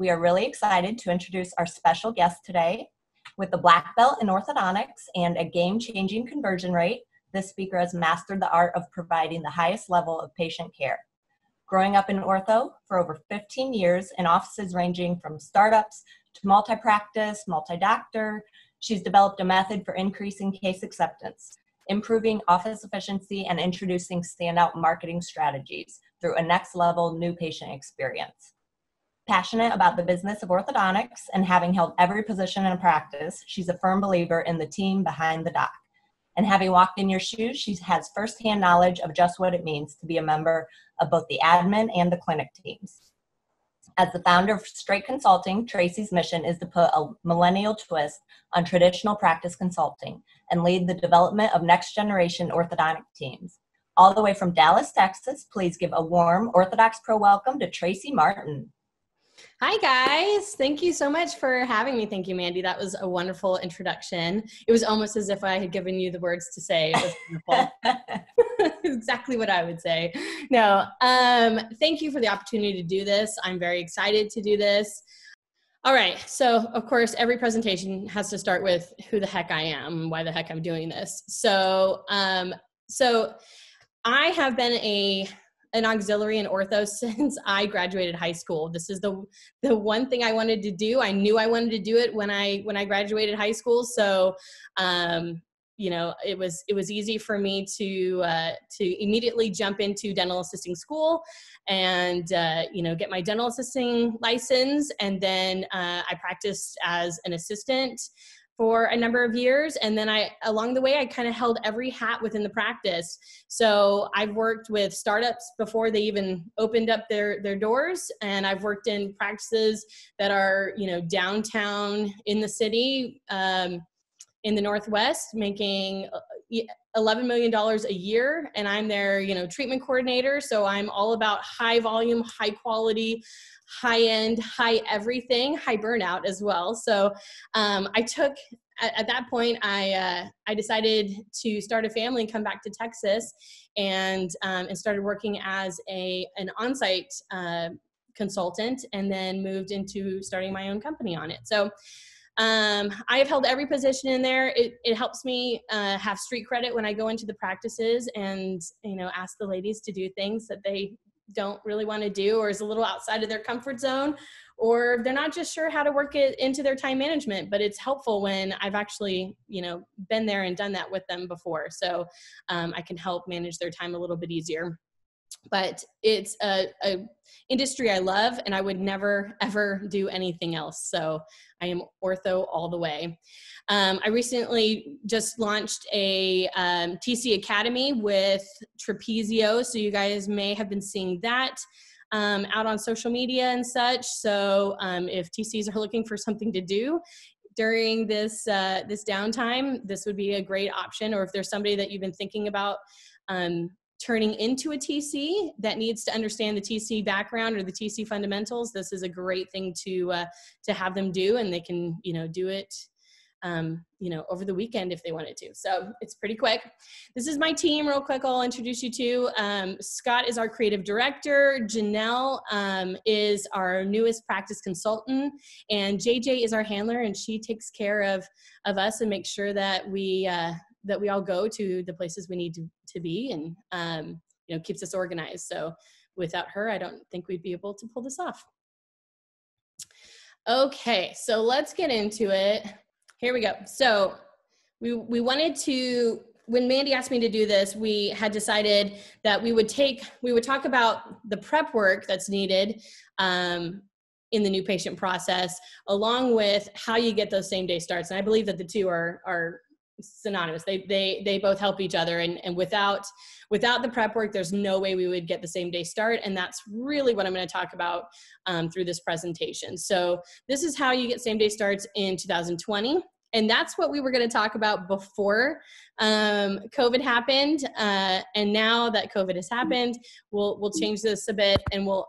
We are really excited to introduce our special guest today. With a black belt in orthodontics and a game-changing conversion rate, this speaker has mastered the art of providing the highest level of patient care. Growing up in ortho for over 15 years in offices ranging from startups to multi-practice, multi-doctor, she's developed a method for increasing case acceptance, improving office efficiency, and introducing standout marketing strategies through a next-level new patient experience. Passionate about the business of orthodontics and having held every position in a practice, she's a firm believer in the team behind the doc. And having walked in your shoes, she has firsthand knowledge of just what it means to be a member of both the admin and the clinic teams. As the founder of Straight Consulting, Tracy's mission is to put a millennial twist on traditional practice consulting and lead the development of next-generation orthodontic teams. All the way from Dallas, Texas, please give a warm orthodocsPro welcome to Tracy Martin. Hi, guys. Thank you so much for having me. Thank you, Mandy. That was a wonderful introduction. It was almost as if I had given you the words to say. It was wonderful. Exactly what I would say. No, thank you for the opportunity to do this. I'm very excited to do this. All right. So, of course, every presentation has to start with who the heck I am, why the heck I'm doing this. So I have been an auxiliary in ortho since I graduated high school. This is the one thing I wanted to do. I knew I wanted to do it when I graduated high school. So, it was easy for me to immediately jump into dental assisting school and, get my dental assisting license. And then I practiced as an assistant for a number of years. And then along the way, I kind of held every hat within the practice. So I've worked with startups before they even opened up their doors. And I've worked in practices that are, downtown in the city, in the Northwest, making $11 million a year. And I'm their, treatment coordinator. So I'm all about high volume, high quality, high end, high everything, high burnout as well. So at that point, I decided to start a family and come back to Texas and started working as an on-site consultant, and then moved into starting my own company on it. So I have held every position in there. It helps me have street credit when I go into the practices and, ask the ladies to do things that they don't really want to do, or is a little outside of their comfort zone, or they're not just sure how to work it into their time management. But it's helpful when I've actually, been there and done that with them before. So I can help manage their time a little bit easier. But it's a industry I love, and I would never, ever do anything else. So I am ortho all the way. I recently just launched a TC Academy with Trapezio. So you guys may have been seeing that out on social media and such. So if TCs are looking for something to do during this downtime, this would be a great option. Or if there's somebody that you've been thinking about turning into a TC that needs to understand the TC background or the TC fundamentals, this is a great thing to have them do, and they can, do it, over the weekend if they wanted to. So it's pretty quick. This is my team real quick. I'll introduce you to, Scott is our creative director. Janelle, is our newest practice consultant, and JJ is our handler, and she takes care of us and makes sure that we all go to the places we need to be, and keeps us organized. So without her, I don't think we'd be able to pull this off. Okay, so let's get into it. Here we go. So we wanted to, when Mandy asked me to do this, we had decided that we would talk about the prep work that's needed in the new patient process, along with how you get those same day starts. And I believe that the two are synonymous. They both help each other, and without the prep work, there's no way we would get the same day start. And that's really what I'm going to talk about through this presentation. So this is how you get same day starts in 2020. And that's what we were going to talk about before COVID happened. And now that COVID has happened, we'll change this a bit, and we'll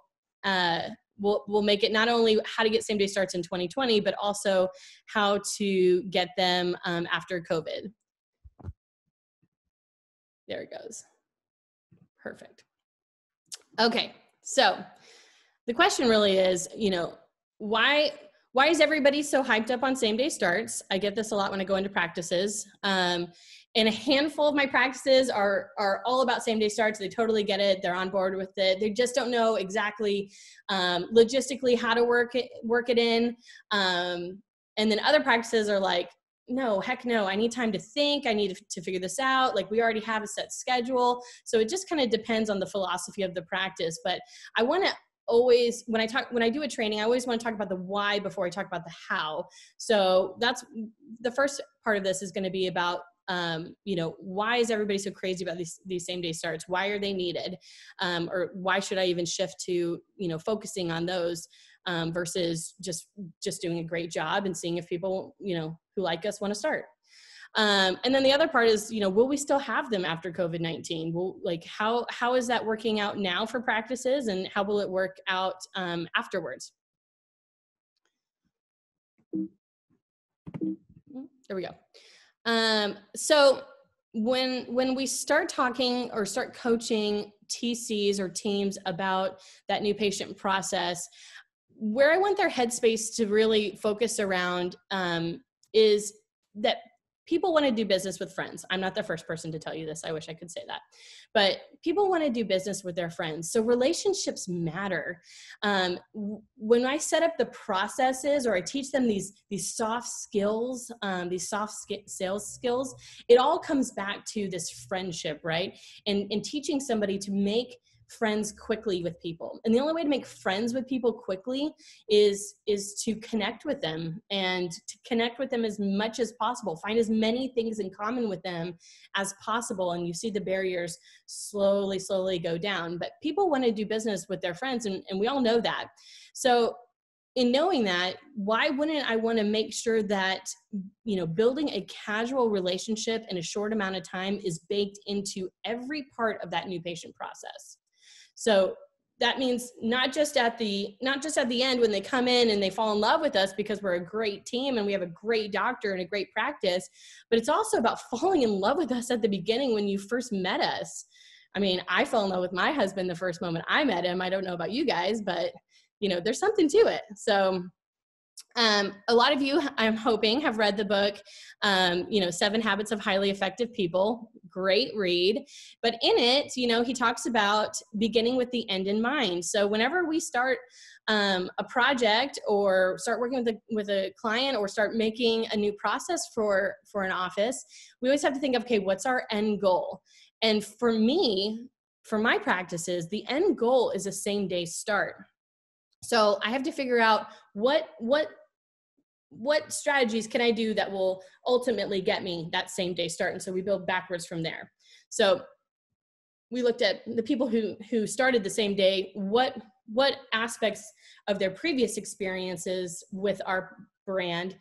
make it not only how to get same day starts in 2020, but also how to get them after COVID. There it goes. Perfect. Okay. So the question really is, why is everybody so hyped up on same day starts? I get this a lot when I go into practices. And a handful of my practices are all about same day starts. They totally get it. They're on board with it. They just don't know exactly logistically how to work it in. And then other practices are like, no, heck no, I need time to think. I need to figure this out. Like, we already have a set schedule. So it just kind of depends on the philosophy of the practice. But I want to always, when I do a training, I always want to talk about the why before I talk about the how. So that's the first part of this is going to be about, why is everybody so crazy about these same day starts? Why are they needed? Or why should I even shift to, focusing on those versus just doing a great job and seeing if people, who like us want to start. And then the other part is, will we still have them after COVID-19? How is that working out now for practices, and how will it work out afterwards? There we go. So when we start talking or start coaching TCs or teams about that new patient process, where I want their headspace to really focus around is that people want to do business with friends. I'm not the first person to tell you this. I wish I could say that. But people want to do business with their friends. So relationships matter. When I set up the processes, or I teach them these soft skills, sales skills, it all comes back to this friendship, right? And teaching somebody to make friends quickly with people. And the only way to make friends with people quickly is to connect with them, and to connect with them as much as possible. Find as many things in common with them as possible. And you see the barriers slowly go down. But people want to do business with their friends, and we all know that. So in knowing that, why wouldn't I want to make sure that, building a casual relationship in a short amount of time is baked into every part of that new patient process? So that means not just at the end when they come in and they fall in love with us because we're a great team and we have a great doctor and a great practice, but it's also about falling in love with us at the beginning when you first met us. I mean, I fell in love with my husband the first moment I met him. I don't know about you guys, but there's something to it. So a lot of you, I'm hoping, have read the book, 7 Habits of Highly Effective People. Great read. But in it, he talks about beginning with the end in mind. So whenever we start a project or start working with a client or start making a new process for an office, we always have to think of, okay, what's our end goal? And for me, for my practices, the end goal is a same day start. So I have to figure out what strategies can I do that will ultimately get me that same day start. And so we build backwards from there. So we looked at the people who started the same day, what aspects of their previous experiences with our brand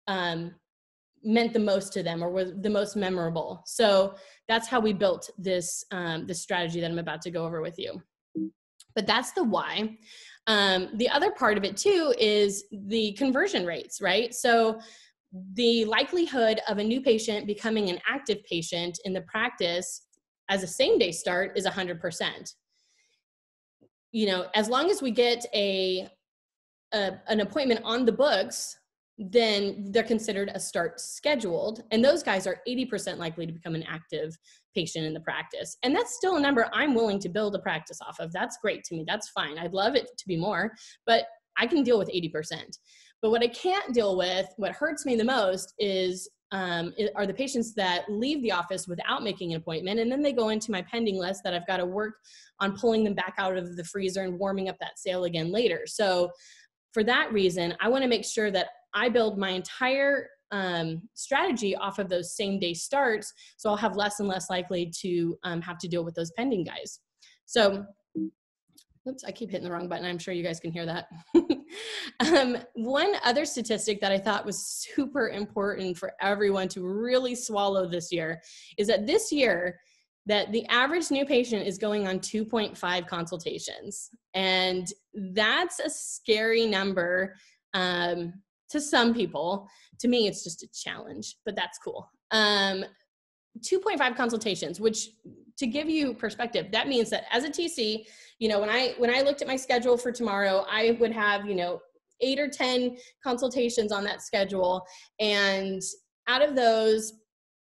meant the most to them or was the most memorable. So that's how we built this strategy that I'm about to go over with you. But that's the why. The other part of it too is the conversion rates, right? So the likelihood of a new patient becoming an active patient in the practice as a same day start is 100%. As long as we get an appointment on the books, then they're considered a start scheduled. And those guys are 80% likely to become an active patient in the practice. And that's still a number I'm willing to build a practice off of. That's great to me. That's fine. I'd love it to be more, but I can deal with 80%. But what I can't deal with, what hurts me the most are the patients that leave the office without making an appointment. And then they go into my pending list that I've got to work on pulling them back out of the freezer and warming up that sale again later. So for that reason, I want to make sure that I build my entire strategy off of those same day starts. So I'll have less and less likely to have to deal with those pending guys. So, oops, I keep hitting the wrong button. I'm sure you guys can hear that. One other statistic that I thought was super important for everyone to really swallow this year is that this year, that the average new patient is going on 2.5 consultations. And that's a scary number to some people. To me, it's just a challenge, but that's cool. 2.5 consultations, which, to give you perspective, that means that as a TC, when I looked at my schedule for tomorrow, I would have, 8 or 10 consultations on that schedule. And out of those,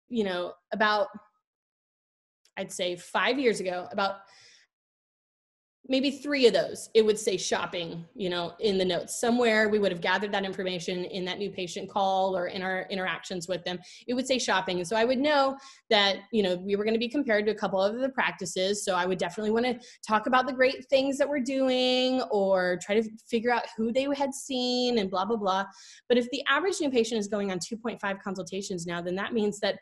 you know, about, I'd say 5 years ago, about maybe 3 of those, it would say shopping, you know, in the notes. Somewhere we would have gathered that information in that new patient call or in our interactions with them. It would say shopping. And so I would know that, you know, we were going to be compared to a couple of the practices. So I would definitely want to talk about the great things that we're doing or try to figure out who they had seen and blah, blah, blah. But if the average new patient is going on 2.5 consultations now, then that means that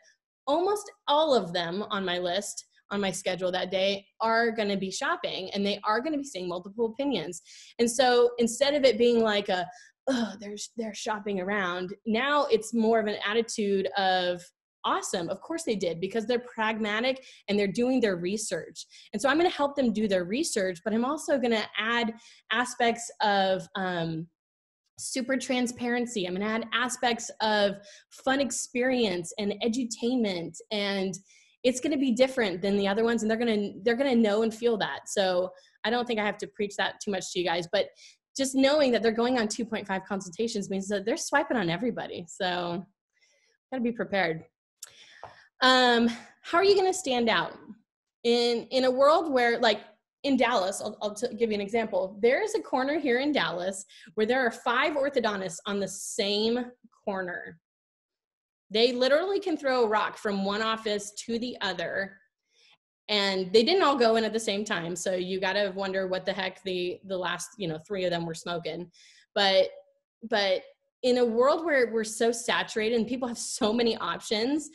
almost all of them on my list, on my schedule that day, are going to be shopping, and they are going to be seeing multiple opinions. And so instead of it being like a, oh, they're shopping around, now it's more of an attitude of, awesome, of course they did, because they're pragmatic and they're doing their research. And so I'm going to help them do their research, but I'm also going to add aspects of super transparency. I'm going to add aspects of fun experience and edutainment, and it's going to be different than the other ones, and they're going to know and feel that. So I don't think I have to preach that too much to you guys, but just knowing that they're going on 2.5 consultations means that they're swiping on everybody. So got to be prepared. How are you going to stand out in a world where, like in Dallas, I'll give you an example. There is a corner here in Dallas where there are 5 orthodontists on the same corner. They literally can throw a rock from one office to the other, and they didn't all go in at the same time. So you got to wonder what the heck the last, 3 of them were smoking. But in a world where we're so saturated and people have so many options,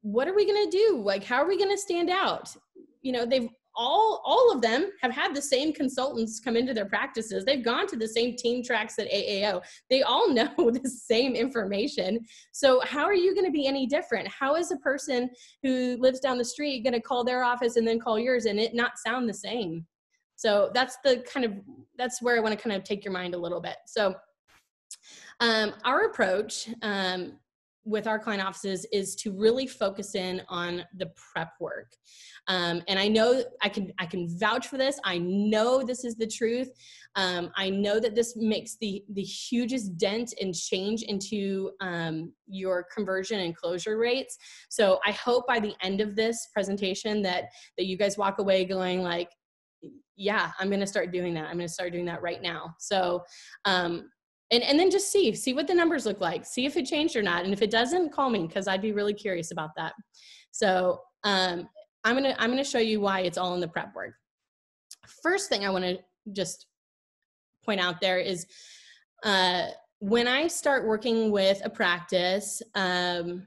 what are we going to do? Like, how are we going to stand out? They've all of them have had the same consultants come into their practices. They've gone to the same team tracks at AAO. They all know the same information. So how are you going to be any different? How is a person who lives down the street going to call their office and then call yours and it not sound the same? So that's where I want to kind of take your mind a little bit. So our approach with our client offices is to really focus in on the prep work. And I know I can vouch for this. I know this is the truth. I know that this makes the hugest dent and change into your conversion and closure rates. So I hope by the end of this presentation that you guys walk away going like, yeah, I'm going to start doing that. I'm going to start doing that right now. So, and then just see what the numbers look like. See if it changed or not. And if it doesn't, call me, because I'd be really curious about that. So I'm gonna show you why it's all in the prep work. First thing I want to just point out there is when I start working with a practice, and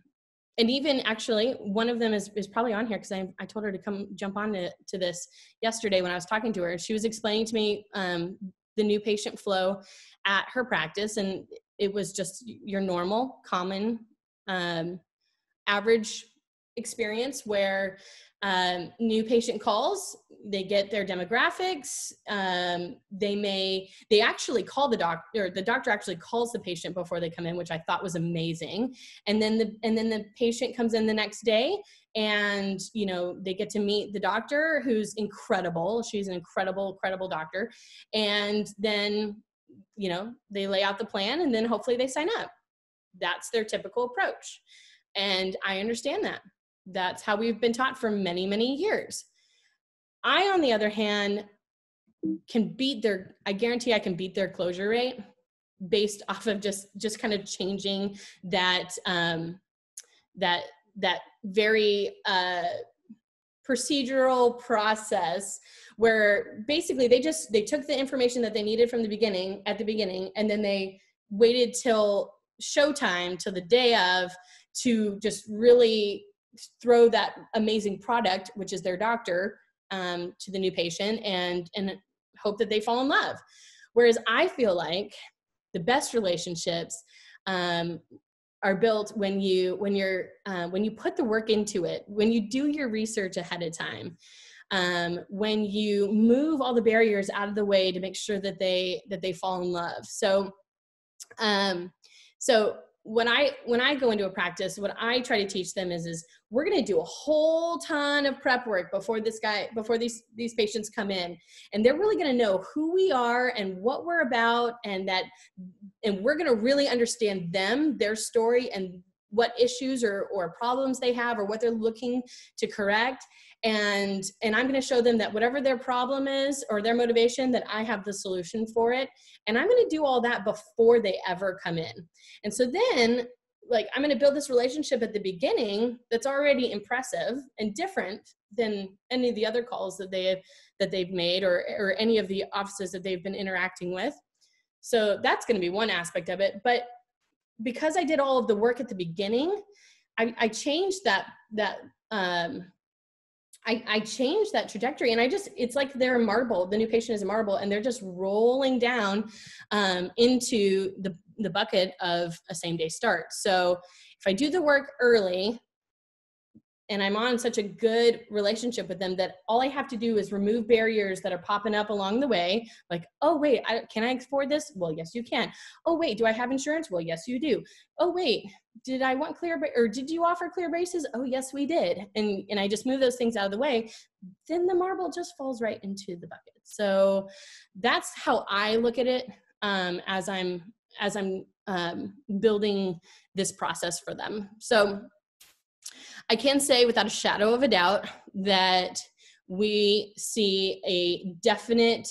even actually one of them is probably on here because I told her to come jump on to this yesterday when I was talking to her. She was explaining to me the new patient flow at her practice, and it was just your normal, common, average experience where new patient calls, they get their demographics, they actually call the doctor, or the doctor actually calls the patient before they come in, which I thought was amazing. And then the patient comes in the next day, and they get to meet the doctor, who's incredible. She's an incredible doctor. And then they lay out the plan, and then hopefully they sign up. That's their typical approach. And I understand that. That's how we've been taught for many, many years. I, on the other hand, I guarantee I can beat their closure rate based off of just kind of changing that, that very procedural process where basically they took the information that they needed from the beginning, and then they waited till showtime, till the day of, to just really throw that amazing product, which is their doctor, to the new patient and hope that they fall in love. Whereas I feel like the best relationships are built when you put the work into it, when you do your research ahead of time, when you move all the barriers out of the way to make sure that they fall in love. So when I go into a practice, what I try to teach them is we're going to do a whole ton of prep work before these patients come in. And they're really going to know who we are and what we're about, and we're going to really understand them, their story, and what issues or problems they have, or what they're looking to correct. And I'm going to show them that whatever their problem is or their motivation, that I have the solution for it. And I'm going to do all that before they ever come in. And so then, like, I'm going to build this relationship at the beginning that's already impressive and different than any of the other calls that they've made, or any of the offices that they've been interacting with. So that's going to be one aspect of it. But because I did all of the work at the beginning, I changed I changed that trajectory, and it's like they're a marble. The new patient is a marble, and they're just rolling down into the bucket of a same-day start. So if I do the work early, and I'm on such a good relationship with them, that all I have to do is remove barriers that are popping up along the way. Like, oh, wait, can I afford this? Well, yes, you can. Oh, wait, do I have insurance? Well, yes, you do. Oh, wait, did I want or did you offer clear braces? Oh, yes, we did. And I just move those things out of the way. Then the marble just falls right into the bucket. So that's how I look at it as I'm building this process for them. So I can say without a shadow of a doubt that we see a definite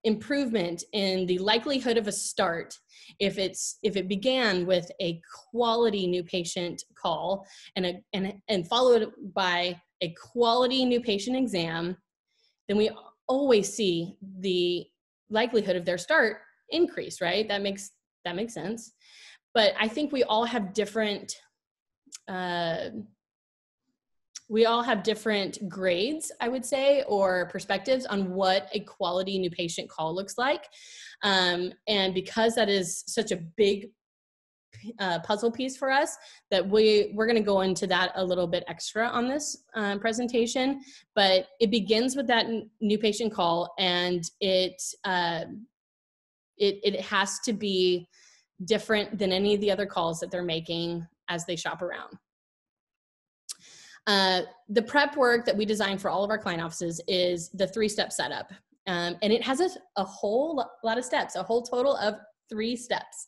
improvement in the likelihood of a start if it began with a quality new patient call and followed by a quality new patient exam. Then we always see the likelihood of their start increase, right? That makes sense. But I think we all have different grades, I would say, or perspectives on what a quality new patient call looks like. And because that is such a big puzzle piece for us, that we're going to go into that a little bit extra on this presentation. But it begins with that new patient call, and it has to be different than any of the other calls that they're making as they shop around. The prep work that we design for all of our client offices is the 3-step setup. And it has a whole lot of steps, a whole total of 3 steps.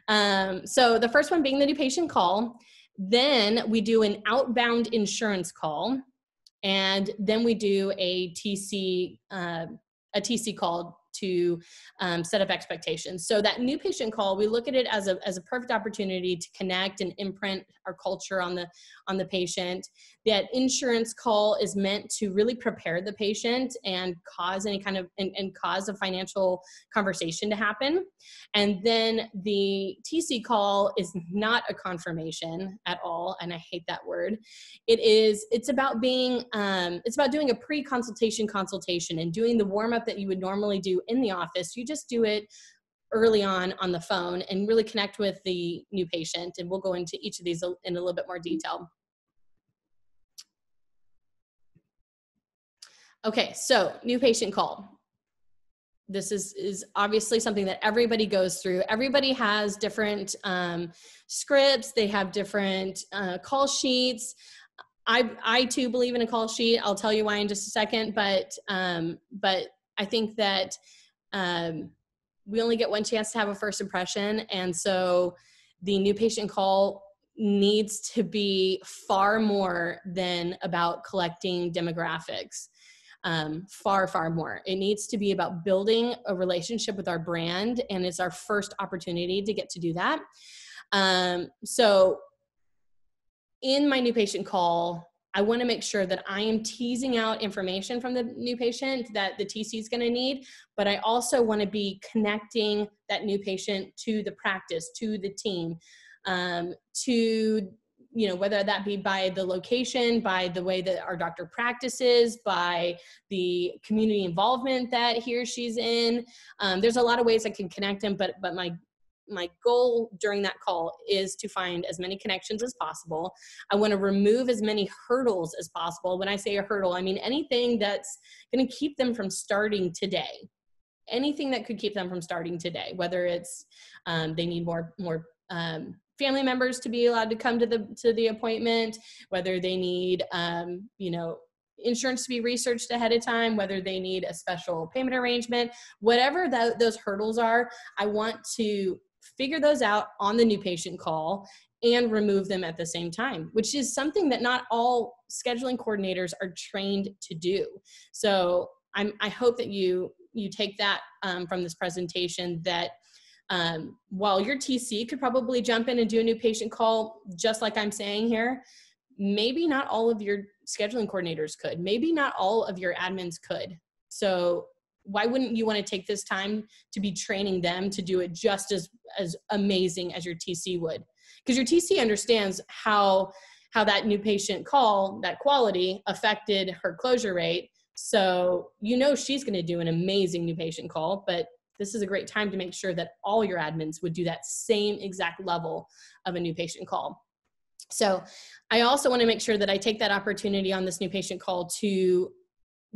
So the first one being the new patient call. Then we do an outbound insurance call. And then we do a TC call to set up expectations. So that new patient call, we look at it as a perfect opportunity to connect and imprint our culture on the patient. That insurance call is meant to really prepare the patient and cause any kind of and cause a financial conversation to happen. And then the TC call is not a confirmation at all, and I hate that word. It's about doing a pre-consultation consultation and doing the warm-up that you would normally do in the office. You just do it early on the phone and really connect with the new patient. And we'll go into each of these in a little bit more detail. Okay, so new patient call. This is obviously something that everybody goes through. Everybody has different scripts. They have different call sheets. I too believe in a call sheet. I'll tell you why in just a second, but I think that we only get one chance to have a first impression. And so the new patient call needs to be far more than about collecting demographics. Far more. It needs to be about building a relationship with our brand, and it's our first opportunity to get to do that. So in my new patient call, I want to make sure that I am teasing out information from the new patient that the TC is going to need, but I also want to be connecting that new patient to the practice, to the team, to whether that be by the location, by the way that our doctor practices, by the community involvement that he or she's in. There's a lot of ways I can connect them, but my goal during that call is to find as many connections as possible. I want to remove as many hurdles as possible. When I say a hurdle, I mean anything that's going to keep them from starting today. Anything that could keep them from starting today, whether it's they need more family members to be allowed to come to the appointment, whether they need, you know, insurance to be researched ahead of time, whether they need a special payment arrangement, whatever those hurdles are, I want to figure those out on the new patient call and remove them at the same time, which is something that not all scheduling coordinators are trained to do. So I hope that you take that from this presentation, that while your TC could probably jump in and do a new patient call, just like I'm saying here, maybe not all of your scheduling coordinators could. Maybe not all of your admins could. So why wouldn't you want to take this time to be training them to do it just as amazing as your TC would? Because your TC understands how that new patient call, that quality, affected her closure rate. So you know she's going to do an amazing new patient call, but this is a great time to make sure that all your admins would do that same exact level of a new patient call. So I also want to make sure that I take that opportunity on this new patient call to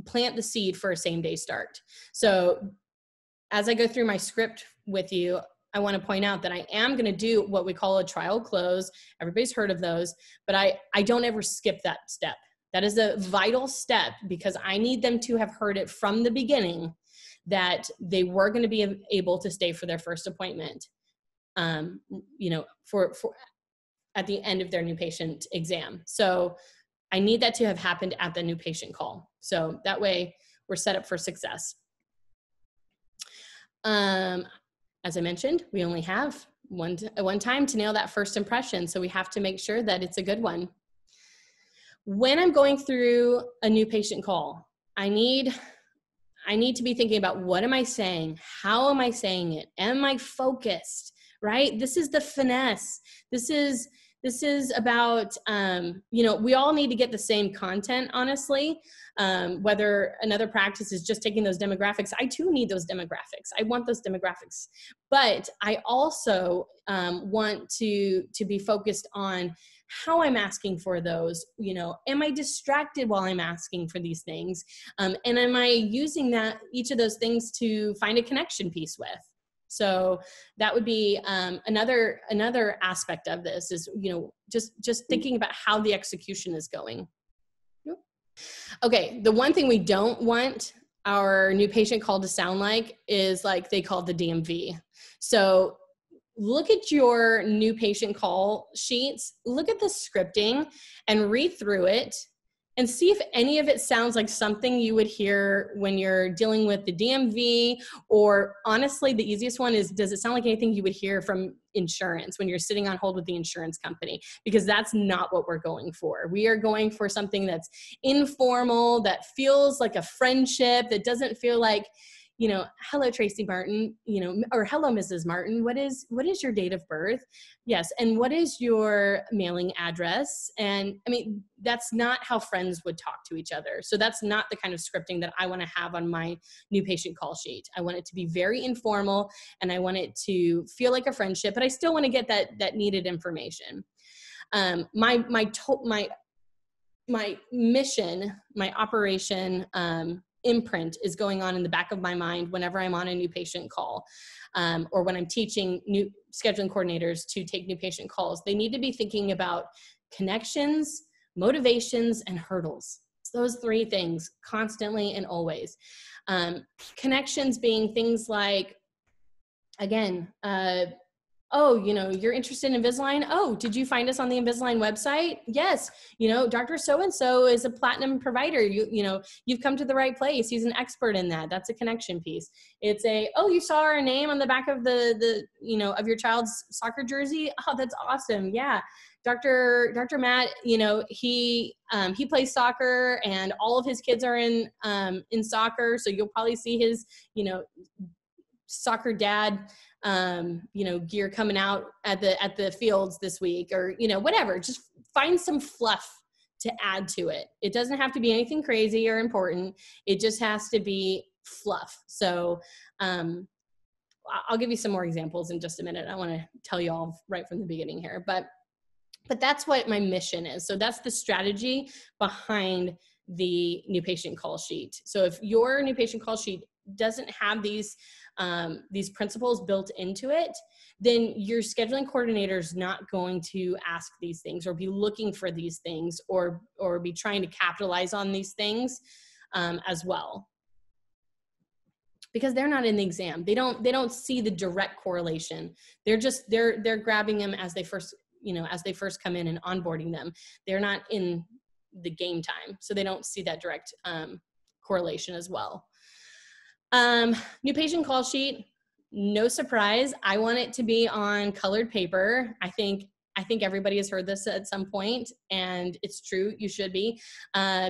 plant the seed for a same-day start. So as I go through my script with you, I want to point out that I am going to do what we call a trial close. Everybody's heard of those, but I don't ever skip that step. That is a vital step because I need them to have heard it from the beginning that they were going to be able to stay for their first appointment, you know, for at the end of their new patient exam. So I need that to have happened at the new patient call. So that way we're set up for success. As I mentioned, we only have one time to nail that first impression. So we have to make sure that it's a good one. When I'm going through a new patient call, I need to be thinking about, what am I saying? How am I saying it? Am I focused, right? This is the finesse. This is about, you know, we all need to get the same content, honestly. Whether another practice is just taking those demographics, I too need those demographics. I want those demographics. But I also want to be focused on how I'm asking for those. You know, am I distracted while I'm asking for these things? And am I using each of those things to find a connection piece with? So that would be another aspect of this is, you know, just thinking about how the execution is going. Okay, the one thing we don't want our new patient call to sound like is like they called the DMV. So look at your new patient call sheets, look at the scripting and read through it and see if any of it sounds like something you would hear when you're dealing with the DMV, or honestly, the easiest one is, does it sound like anything you would hear from insurance when you're sitting on hold with the insurance company? Because that's not what we're going for. We are going for something that's informal, that feels like a friendship, that doesn't feel like, you know, hello, Tracy Martin, you know, or hello, Mrs. Martin, what is your date of birth? Yes. And what is your mailing address? And I mean, that's not how friends would talk to each other. So that's not the kind of scripting that I want to have on my new patient call sheet. I want it to be very informal and I want it to feel like a friendship, but I still want to get that needed information. My mission, my operation, imprint is going on in the back of my mind whenever I'm on a new patient call, or when I'm teaching new scheduling coordinators to take new patient calls. They need to be thinking about connections, motivations, and hurdles. It's those three things constantly and always. Connections being things like, again, oh, you know, you're interested in Invisalign? Oh, did you find us on the Invisalign website? Yes. You know, Dr. So-and-so is a platinum provider. You know, you've come to the right place. He's an expert in that. That's a connection piece. It's oh, you saw our name on the back of the you know, of your child's soccer jersey? Oh, that's awesome. Yeah. Dr. Matt, you know, he plays soccer and all of his kids are in soccer. So you'll probably see his, you know, soccer dad, you know, gear coming out at the fields this week, or, you know, whatever. Just find some fluff to add to it. It doesn't have to be anything crazy or important. It just has to be fluff. So I'll give you some more examples in just a minute. I want to tell you all right from the beginning here, but that's what my mission is. So that's the strategy behind the new patient call sheet. So if your new patient call sheet doesn't have these principles built into it, then your scheduling coordinator is not going to ask these things or be looking for these things or be trying to capitalize on these things as well. Because they're not in the exam. They don't see the direct correlation. They're grabbing them as they first come in and onboarding them. They're not in the game time, so they don't see that direct correlation as well. New patient call sheet, no surprise. I want it to be on colored paper. I think everybody has heard this at some point, and it's true, you should be,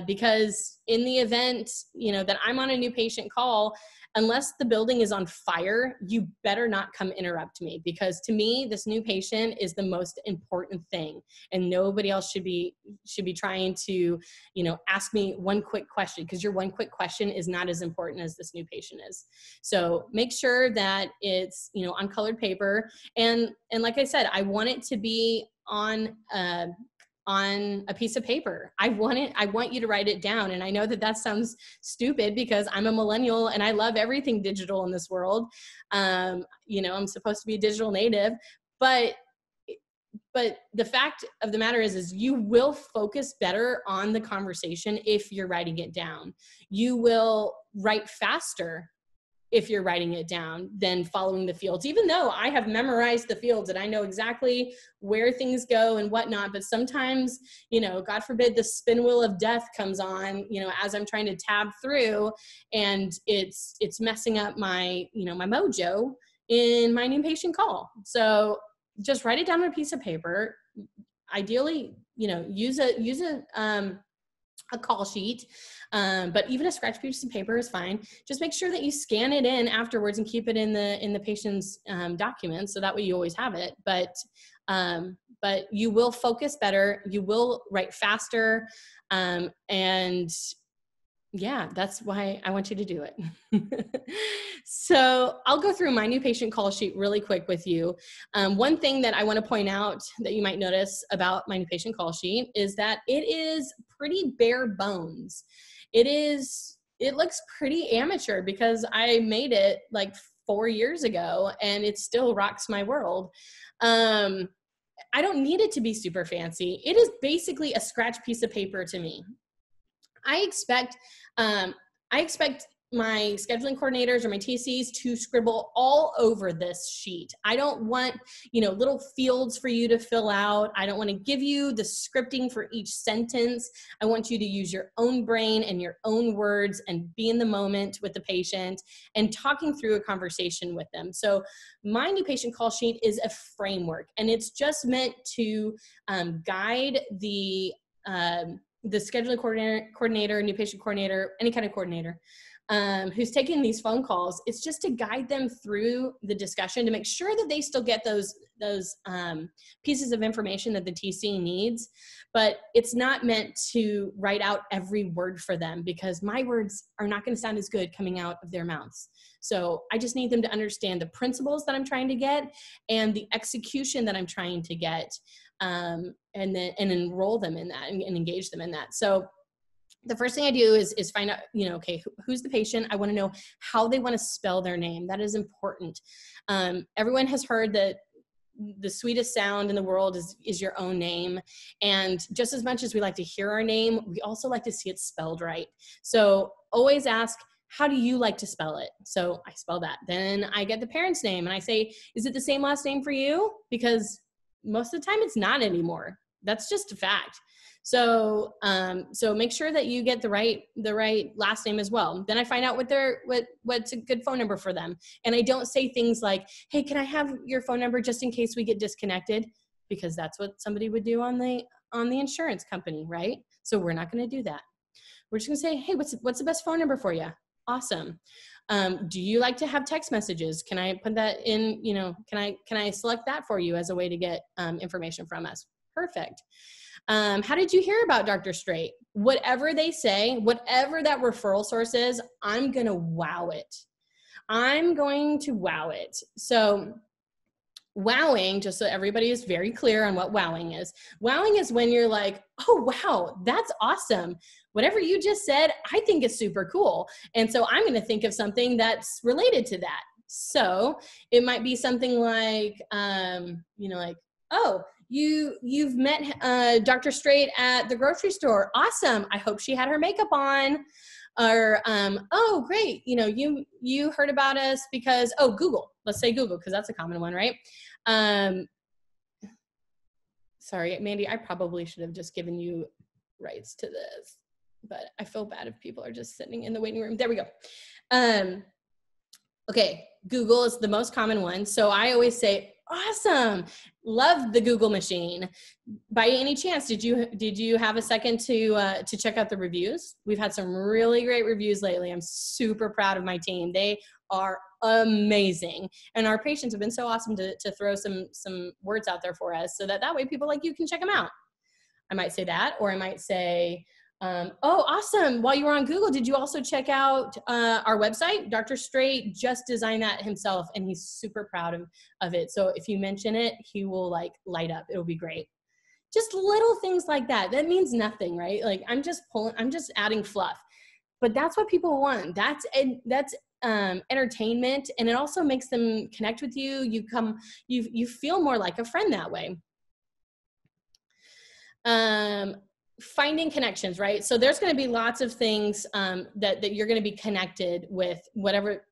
because in the event, that I'm on a new patient call, unless the building is on fire, you better not come interrupt me, because to me, this new patient is the most important thing, and nobody else should be trying to, ask me one quick question, because your one quick question is not as important as this new patient is. So make sure that it's, on colored paper, and like I said, I want it to be on a piece of paper. I want you to write it down. And I know that sounds stupid because I'm a millennial and I love everything digital in this world. I'm supposed to be a digital native, but the fact of the matter is you will focus better on the conversation if you're writing it down. You will write faster if you're writing it down than following the fields, even though I have memorized the fields and I know exactly where things go and whatnot. But sometimes, God forbid, the spin wheel of death comes on, as I'm trying to tab through, and it's messing up my, my mojo in my new patient call. So just write it down on a piece of paper. Ideally, use a call sheet, but even a scratch piece of paper is fine. Just make sure that you scan it in afterwards and keep it in the patient's documents, so that way you always have it. But you will focus better, you will write faster, and yeah, that's why I want you to do it. So I'll go through my new patient call sheet really quick with you. One thing that I want to point out that you might notice about my new patient call sheet is that it is pretty bare bones. It looks pretty amateur because I made it like 4 years ago and it still rocks my world. I don't need it to be super fancy. It is basically a scratch piece of paper to me. I expect my scheduling coordinators or my TCs to scribble all over this sheet. I don't want, little fields for you to fill out. I don't want to give you the scripting for each sentence. I want you to use your own brain and your own words and be in the moment with the patient and talking through a conversation with them. So my new patient call sheet is a framework, and it's just meant to guide the scheduling coordinator, new patient coordinator, any kind of coordinator who's taking these phone calls. It's just to guide them through the discussion to make sure that they still get those pieces of information that the TC needs. But it's not meant to write out every word for them, because my words are not going to sound as good coming out of their mouths. So I just need them to understand the principles that I'm trying to get and the execution that I'm trying to get, and enroll them in that and engage them in that. So the first thing I do is find out, okay, who's the patient? I want to know how they want to spell their name. That is important. Everyone has heard that the sweetest sound in the world is your own name. And just as much as we like to hear our name, we also like to see it spelled right. So always ask, how do you like to spell it? So I spell that. Then I get the parent's name and I say, is it the same last name for you? Because most of the time it's not anymore. That's just a fact. So make sure that you get the right last name as well. Then I find out what's a good phone number for them. And I don't say things like, hey, can I have your phone number just in case we get disconnected? Because that's what somebody would do on the insurance company, right? So we're not going to do that. We're just going to say, hey, what's the best phone number for you? Awesome. Do you like to have text messages? Can I put that in, can I select that for you as a way to get information from us? Perfect. How did you hear about Dr. Straight? Whatever they say, whatever that referral source is, I'm going to wow it. I'm going to wow it. So wowing, just so everybody is very clear on what wowing is when you're like, oh, wow, that's awesome. whatever you just said, I think is super cool. And so I'm going to think of something that's related to that. So it might be something like, like, oh, you've met Dr. Straight at the grocery store. Awesome. I hope she had her makeup on. Or, oh, great. You heard about us because, oh, Google. Let's say Google, because that's a common one, right? Sorry, Mandy, I probably should have just given you rights to this, but I feel bad if people are just sitting in the waiting room. There we go. Okay, Google is the most common one. So I always say, awesome, love the Google machine. By any chance, did you have a second to check out the reviews? We've had some really great reviews lately. I'm super proud of my team. They are amazing. And our patients have been so awesome to throw some words out there for us so that way people like you can check them out. I might say that, or I might say, oh, awesome. While you were on Google, did you also check out our website? Dr. Straight just designed that himself, and he's super proud of it. So if you mention it, he will like light up. It'll be great. Just little things like that. That means nothing, right? Like I'm just adding fluff, but that's what people want. That's entertainment, and it also makes them connect with you. You feel more like a friend that way. Finding connections, right? So there's going to be lots of things that you're going to be connected with, whatever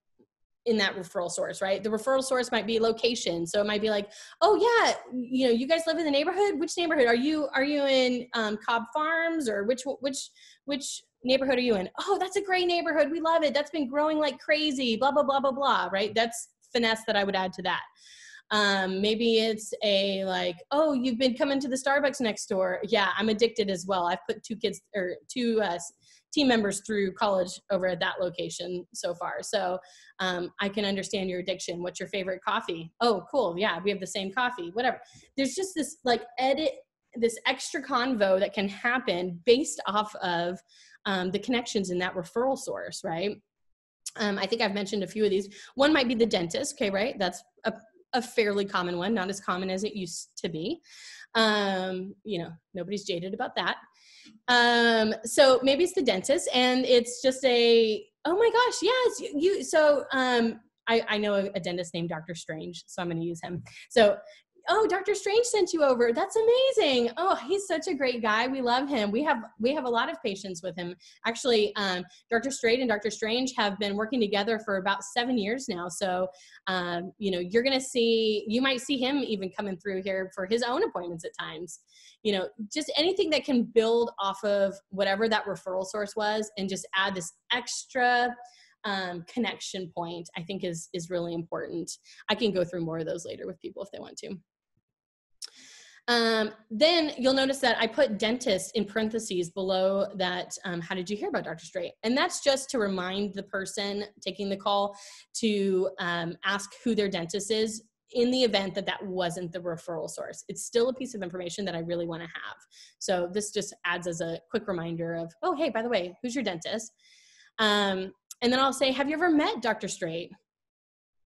in that referral source, right? The referral source might be location. So it might be like, oh yeah, you guys live in the neighborhood. Which neighborhood are you in? Cobb Farms, or which neighborhood are you in? Oh, that's a great neighborhood. We love it. That's been growing like crazy. Blah blah blah blah blah. Right? That's finesse that I would add to that. Maybe it's a like, oh, you've been coming to the Starbucks next door. Yeah, I'm addicted as well. I've put two team members through college over at that location so far. So I can understand your addiction. What's your favorite coffee? Oh, cool. Yeah, we have the same coffee, whatever. There's just this like this extra convo that can happen based off of the connections in that referral source, right? I think I've mentioned a few of these. One might be the dentist. Okay, right? That's a fairly common one, not as common as it used to be. Nobody's jaded about that. So maybe it's the dentist, and it's just oh my gosh, yes, you. So I know a dentist named Dr. Strange, so I'm going to use him. So, oh, Dr. Strange sent you over. That's amazing. Oh, he's such a great guy. We love him. We have a lot of patients with him. Actually, Dr. Straight and Dr. Strange have been working together for about 7 years now. So, you might see him even coming through here for his own appointments at times. Just anything that can build off of whatever that referral source was and just add this extra connection point, I think is really important. I can go through more of those later with people if they want to. Then you'll notice that I put dentist in parentheses below that. How did you hear about Dr. Straight? And that's just to remind the person taking the call to ask who their dentist is in the event that wasn't the referral source. It's still a piece of information that I really want to have. So this just adds as a quick reminder of, oh, hey, by the way, who's your dentist? And then I'll say, have you ever met Dr. Straight?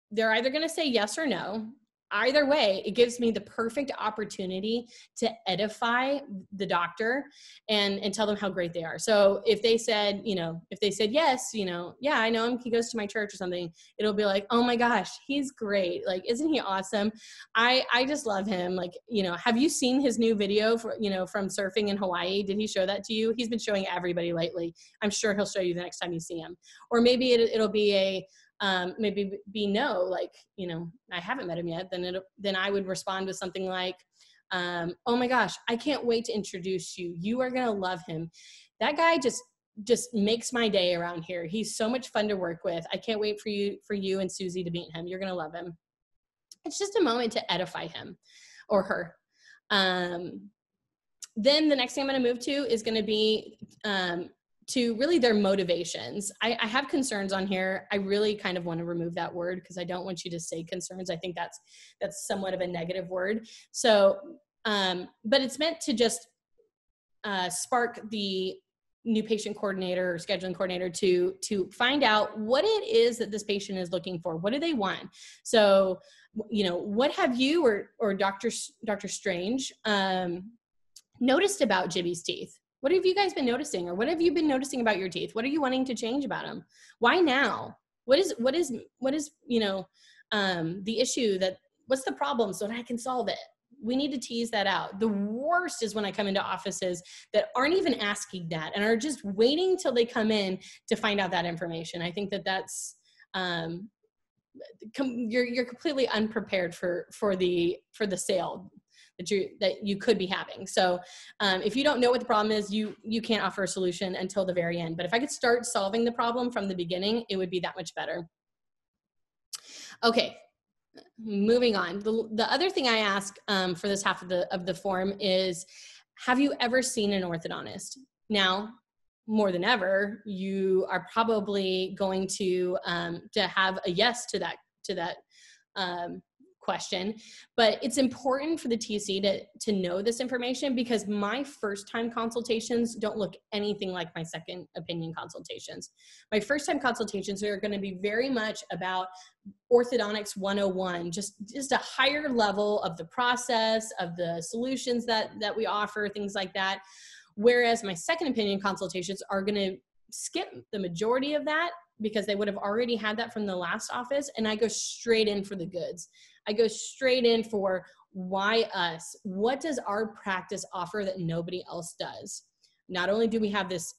They're either going to say yes or no. Either way, it gives me the perfect opportunity to edify the doctor and tell them how great they are. So if they said, yes, yeah, I know him, he goes to my church or something, it'll be like, oh my gosh, he's great. Like, isn't he awesome? I just love him. Like, have you seen his new video from surfing in Hawaii? Did he show that to you? He's been showing everybody lately. I'm sure he'll show you the next time you see him. Or maybe it'll be maybe be no, like, I haven't met him yet, then I would respond with something like, oh my gosh, I can't wait to introduce you. You are going to love him. That guy just makes my day around here. He's so much fun to work with. I can't wait for you and Susie to meet him. You're going to love him. It's just a moment to edify him or her. Then the next thing I'm going to move to is going to be, to really their motivations. I have concerns on here. I really kind of want to remove that word because I don't want you to say concerns. I think that's somewhat of a negative word. So, but it's meant to just spark the new patient coordinator or scheduling coordinator to find out what it is that this patient is looking for. What do they want? So, what have you or Dr. Strange noticed about Jibby's teeth? What have you guys been noticing, or what have you been noticing about your teeth? What are you wanting to change about them? Why now? What is, you know, the issue what's the problem so that I can solve it? We need to tease that out. The worst is when I come into offices that aren't even asking that and are just waiting till they come in to find out that information. I think that's, you're completely unprepared for the sale that you could be having. So if you don't know what the problem is, you can't offer a solution until the very end. But if I could start solving the problem from the beginning, it would be that much better. Okay, moving on. The other thing I ask for this half of the form is, have you ever seen an orthodontist? Now, more than ever, you are probably going to have a yes to that question, but it's important for the TC to know this information, because my first time consultations don't look anything like my second opinion consultations. My first time consultations are going to be very much about orthodontics 101, just a higher level of the process, of the solutions that we offer, things like that. Whereas my second opinion consultations are going to skip the majority of that, because they would have already had that from the last office, and I go straight in for the goods. I go straight in for why us? What does our practice offer that nobody else does? Not only do we have this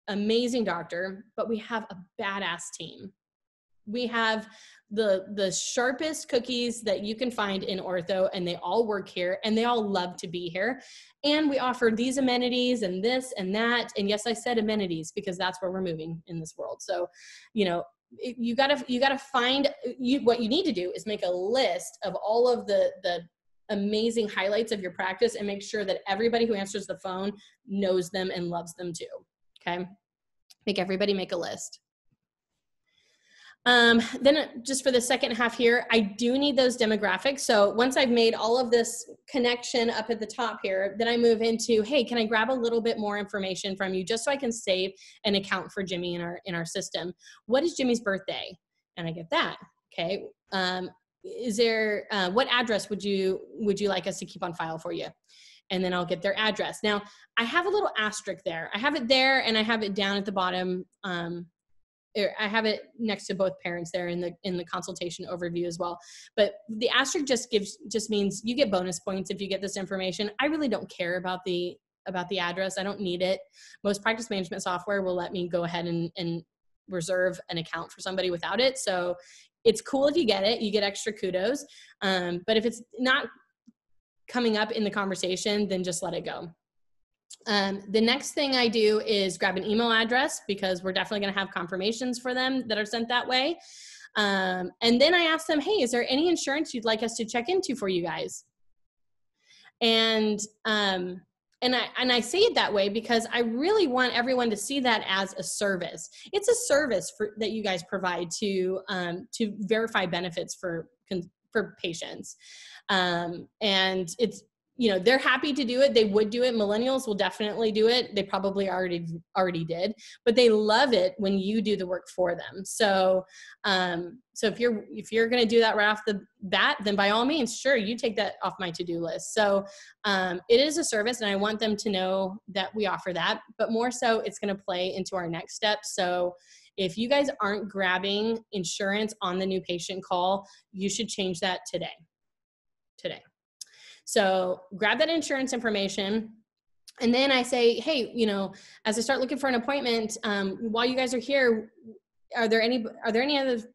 amazing doctor, but we have a badass team. We have the sharpest cookies that you can find in ortho, and they all work here, and they all love to be here. And we offer these amenities and this and that. And yes, I said amenities because that's where we're moving in this world. So, you know, you gotta find, what you need to do is make a list of all of the amazing highlights of your practice, and make sure that everybody who answers the phone knows them and loves them too. Okay. Make everybody make a list. Then just for the second half here, I do need those demographics. So once I've made all of this connection up at the top here, then I move into, hey, can I grab a little bit more information from you just so I can save an account for Jimmy in our system? What is Jimmy's birthday? And I get that. Okay. Is there, what address would you like us to keep on file for you? And then I'll get their address. Now I have a little asterisk there. I have it there, and I have it down at the bottom. I have it next to both parents there in the consultation overview as well. But the asterisk just means you get bonus points if you get this information. I really don't care about the address. I don't need it. Most practice management software will let me go ahead and reserve an account for somebody without it. So it's cool if you get it, you get extra kudos. But if it's not coming up in the conversation, then just let it go. The next thing I do is grab an email address, because we're definitely going to have confirmations for them that are sent that way. And then I ask them, hey, is there any insurance you'd like us to check into for you guys? And I say it that way because I really want everyone to see that as a service. It's a service that you guys provide to verify benefits for patients. And it's, you know, they're happy to do it. They would do it. Millennials will definitely do it. They probably already did, but they love it when you do the work for them. So, so if you're going to do that right off the bat, then by all means, sure, you take that off my to-do list. So, it is a service, and I want them to know that we offer that, but more so it's going to play into our next step. So if you guys aren't grabbing insurance on the new patient call, you should change that today. So grab that insurance information. And then I say, hey, you know, as I start looking for an appointment, while you guys are here, are there any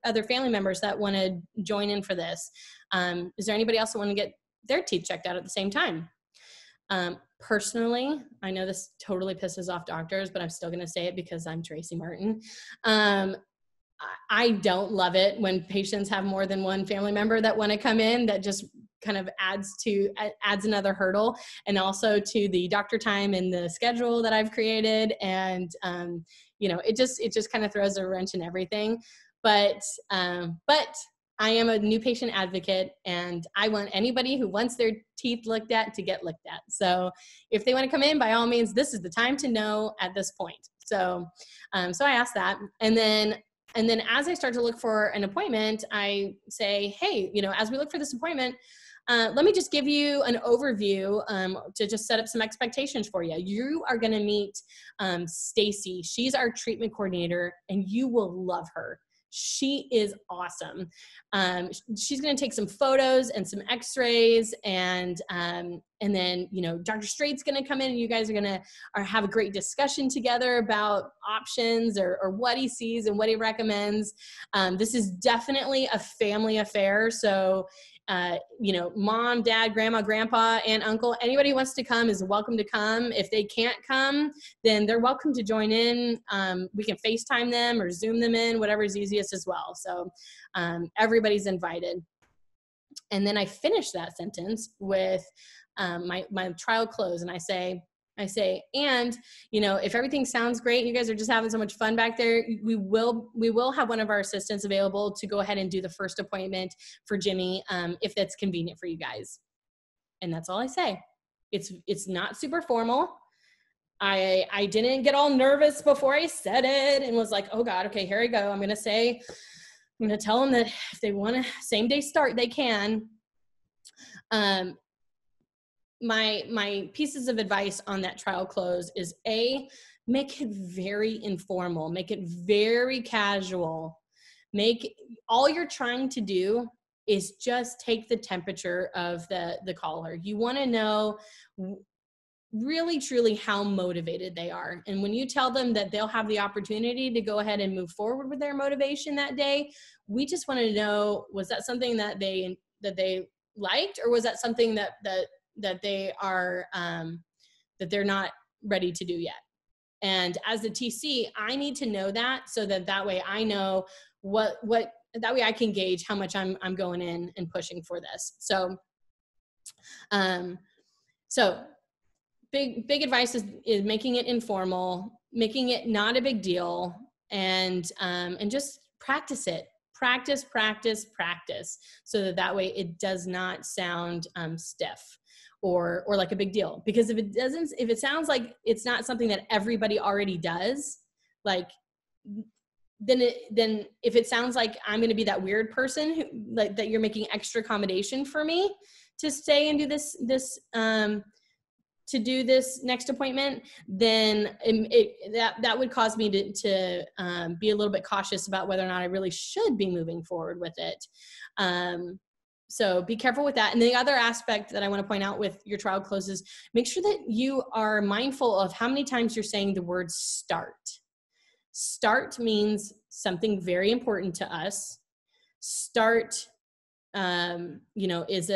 other family members that want to join in for this? Is there anybody else that want to get their teeth checked out at the same time? Personally, I know this totally pisses off doctors, but I'm still going to say it because I'm Tracy Martin. I don't love it when patients have more than one family member that want to come in. That just kind of adds another hurdle, and also to the doctor time and the schedule that I've created. And, you know, it just kind of throws a wrench in everything. But I am a new patient advocate, and I want anybody who wants their teeth looked at to get looked at. So if they want to come in, by all means, this is the time to know at this point. So, so I ask that. And then as I start to look for an appointment, I say, hey, you know, as we look for this appointment, let me just give you an overview to just set up some expectations for you. You are going to meet Stacy. She's our treatment coordinator, and you will love her. She is awesome. She's going to take some photos and some x-rays, and then, you know, Dr. Straight's going to come in, and you guys are going to have a great discussion together about options or what he sees and what he recommends. This is definitely a family affair. So, you know, mom, dad, grandma, grandpa, aunt, uncle, anybody who wants to come is welcome to come. If they can't come, then they're welcome to join in. We can FaceTime them or Zoom them in, whatever is easiest as well. So everybody's invited. And then I finish that sentence with my trial close, and I say, and, you know, if everything sounds great, you guys are just having so much fun back there, we will have one of our assistants available to go ahead and do the first appointment for Jimmy, if that's convenient for you guys. And that's all I say. It's not super formal. I didn't get all nervous before I said it and was like, oh God, okay, here I go. I'm going to tell them that if they want a same day start, they can. My pieces of advice on that trial close is make it very informal, make it very casual. All you're trying to do is just take the temperature of the caller. You want to know really truly how motivated they are. And when you tell them that they'll have the opportunity to go ahead and move forward with their motivation that day, we just want to know, was that something that they liked, or was that something that they are that they're not ready to do yet? And as a TC, I need to know that, so that way I know that way I can gauge how much I'm going in and pushing for this. So big advice is making it informal, making it not a big deal, and just practice it. Practice, so that way it does not sound stiff or like a big deal. Because if it sounds like it's not something that everybody already does, like, then if it sounds like I'm going to be that weird person who, like, that you're making extra accommodation for me to stay and do this next appointment, then that would cause me to be a little bit cautious about whether or not I really should be moving forward with it. So be careful with that. And the other aspect that I want to point out with your trial closes, make sure that you are mindful of how many times you're saying the word start. Start means something very important to us. Start, it's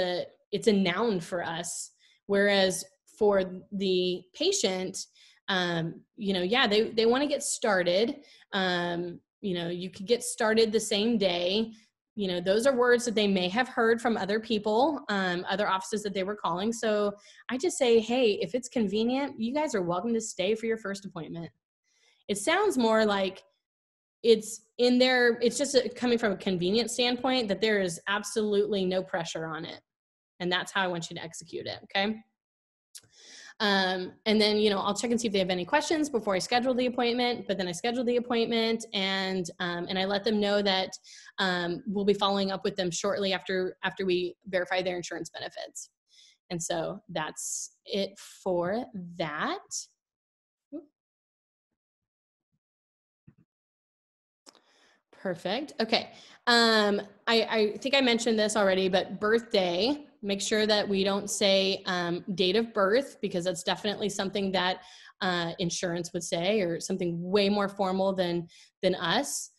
a noun for us. Whereas for the patient, they want to get started. You could get started the same day. Those are words that they may have heard from other people, other offices that they were calling. So I just say, hey, if it's convenient, you guys are welcome to stay for your first appointment. It sounds more like it's just coming from a convenient standpoint, that there is absolutely no pressure on it. And that's how I want you to execute it. Okay. And then, I'll check and see if they have any questions before I schedule the appointment, but then I schedule the appointment and I let them know that, we'll be following up with them shortly after we verify their insurance benefits. And so that's it for that. Perfect. Okay. I think I mentioned this already, but birthday, make sure that we don't say date of birth, because that's definitely something that insurance would say, or something way more formal than us.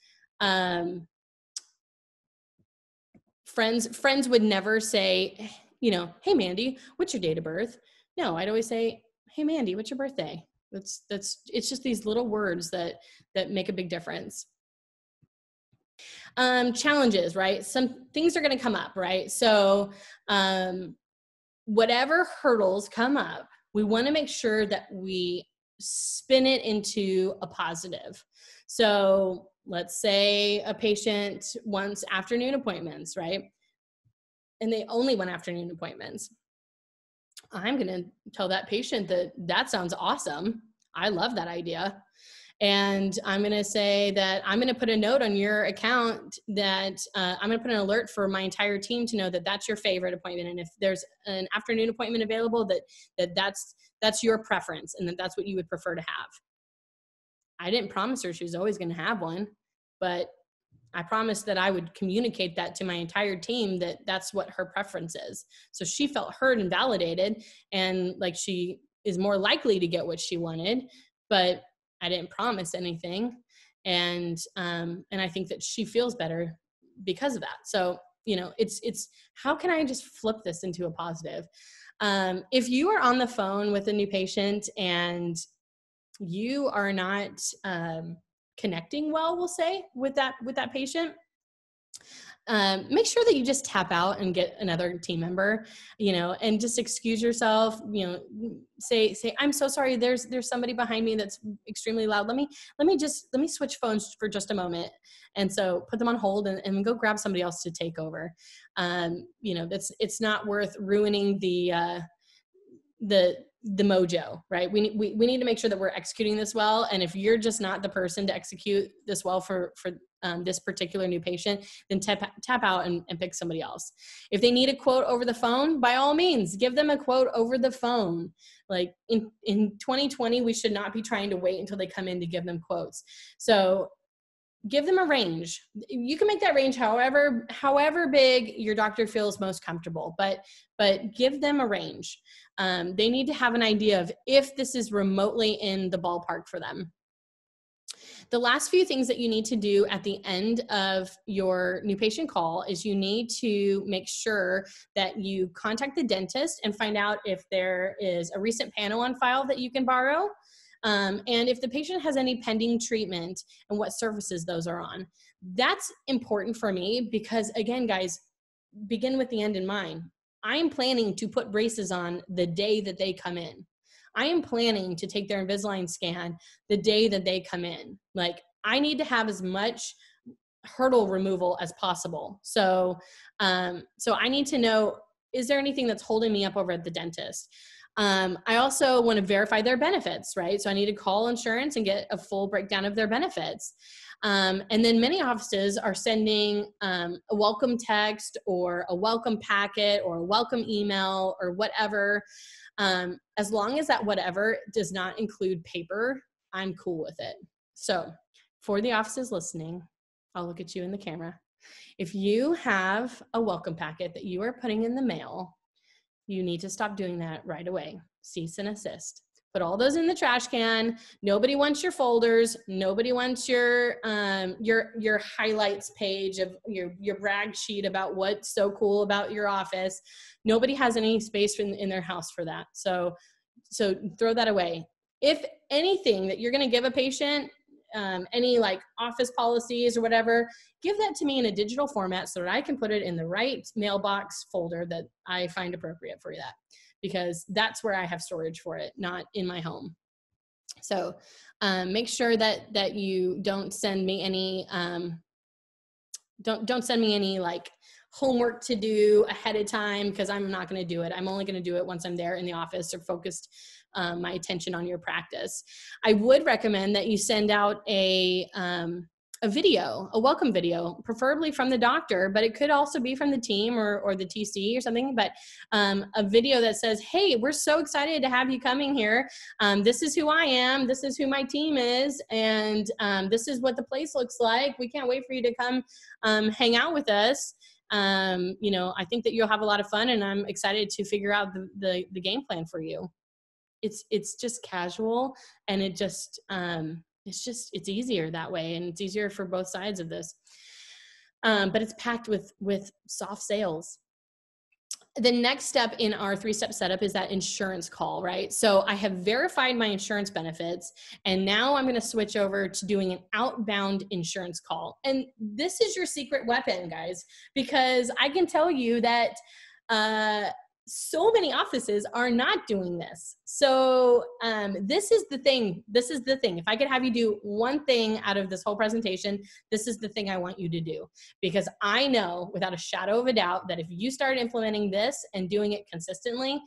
Friends would never say, hey Mandy, what's your date of birth? No, I'd always say, hey Mandy, what's your birthday? It's just these little words that make a big difference. Challenges, right? Some things are going to come up, right? So whatever hurdles come up, we want to make sure that we spin it into a positive. So let's say a patient wants afternoon appointments, right? And they only want afternoon appointments. I'm going to tell that patient that sounds awesome. I love that idea. And I'm going to say that I'm going to put a note on your account that I'm going to put an alert for my entire team to know that that's your favorite appointment. And if there's an afternoon appointment available, that's your preference and that's what you would prefer to have. I didn't promise her she was always going to have one, but I promised that I would communicate that to my entire team, that that's what her preference is. So she felt heard and validated, and like she is more likely to get what she wanted, but I didn't promise anything. And I think that she feels better because of that. So, you know, it's how can I just flip this into a positive? If you are on the phone with a new patient and you are not connecting well, we'll say, with that patient, make sure that you just tap out and get another team member, you know, and just excuse yourself, you know, say, I'm so sorry. There's somebody behind me that's extremely loud. Let me switch phones for just a moment. And so put them on hold and go grab somebody else to take over. You know, it's not worth ruining the mojo, right? We need to make sure that we're executing this well. And if you're just not the person to execute this well for this particular new patient, then tap out and pick somebody else. If they need a quote over the phone, by all means, give them a quote over the phone. Like in 2020, we should not be trying to wait until they come in to give them quotes. So give them a range. You can make that range however big your doctor feels most comfortable, but give them a range. They need to have an idea of if this is remotely in the ballpark for them. The last few things that you need to do at the end of your new patient call is you need to make sure that you contact the dentist and find out if there is a recent panel on file that you can borrow. And if the patient has any pending treatment and what surfaces those are on. That's important for me because, again, guys, begin with the end in mind. I am planning to put braces on the day that they come in. I am planning to take their Invisalign scan the day that they come in. Like, I need to have as much hurdle removal as possible. So I need to know, is there anything that's holding me up over at the dentist? I also want to verify their benefits, right? So I need to call insurance and get a full breakdown of their benefits. And then many offices are sending a welcome text or a welcome packet or a welcome email or whatever. As long as that whatever does not include paper, I'm cool with it. So for the offices listening, I'll look at you in the camera. If you have a welcome packet that you are putting in the mail, you need to stop doing that right away. Cease and desist. Put all those in the trash can. Nobody wants your folders. Nobody wants your highlights page of your brag sheet about what's so cool about your office. Nobody has any space in their house for that. So throw that away. If anything that you're going to give a patient, any like office policies or whatever, give that to me in a digital format so that I can put it in the right mailbox folder that I find appropriate for that, because that's where I have storage for it, not in my home. So make sure that you don't send me any don't send me any like homework to do ahead of time, because I'm not going to do it. I'm only going to do it once I'm there in the office or focused my attention on your practice. I would recommend that you send out a video, a welcome video, preferably from the doctor, but it could also be from the team or the TC or something, but a video that says, hey, we're so excited to have you coming here. This is who I am. This is who my team is. And this is what the place looks like. We can't wait for you to come hang out with us. You know, I think that you'll have a lot of fun, and I'm excited to figure out the game plan for you. It's just casual, and it's easier that way, and it's easier for both sides of this. But it's packed with soft sales. The next step in our 3-step setup is that insurance call, right? So I have verified my insurance benefits, and now I'm going to switch over to doing an outbound insurance call. And this is your secret weapon, guys, because I can tell you that so many offices are not doing this. So this is the thing. If I could have you do one thing out of this whole presentation, this is the thing I want you to do, because I know without a shadow of a doubt that if you start implementing this and doing it consistently,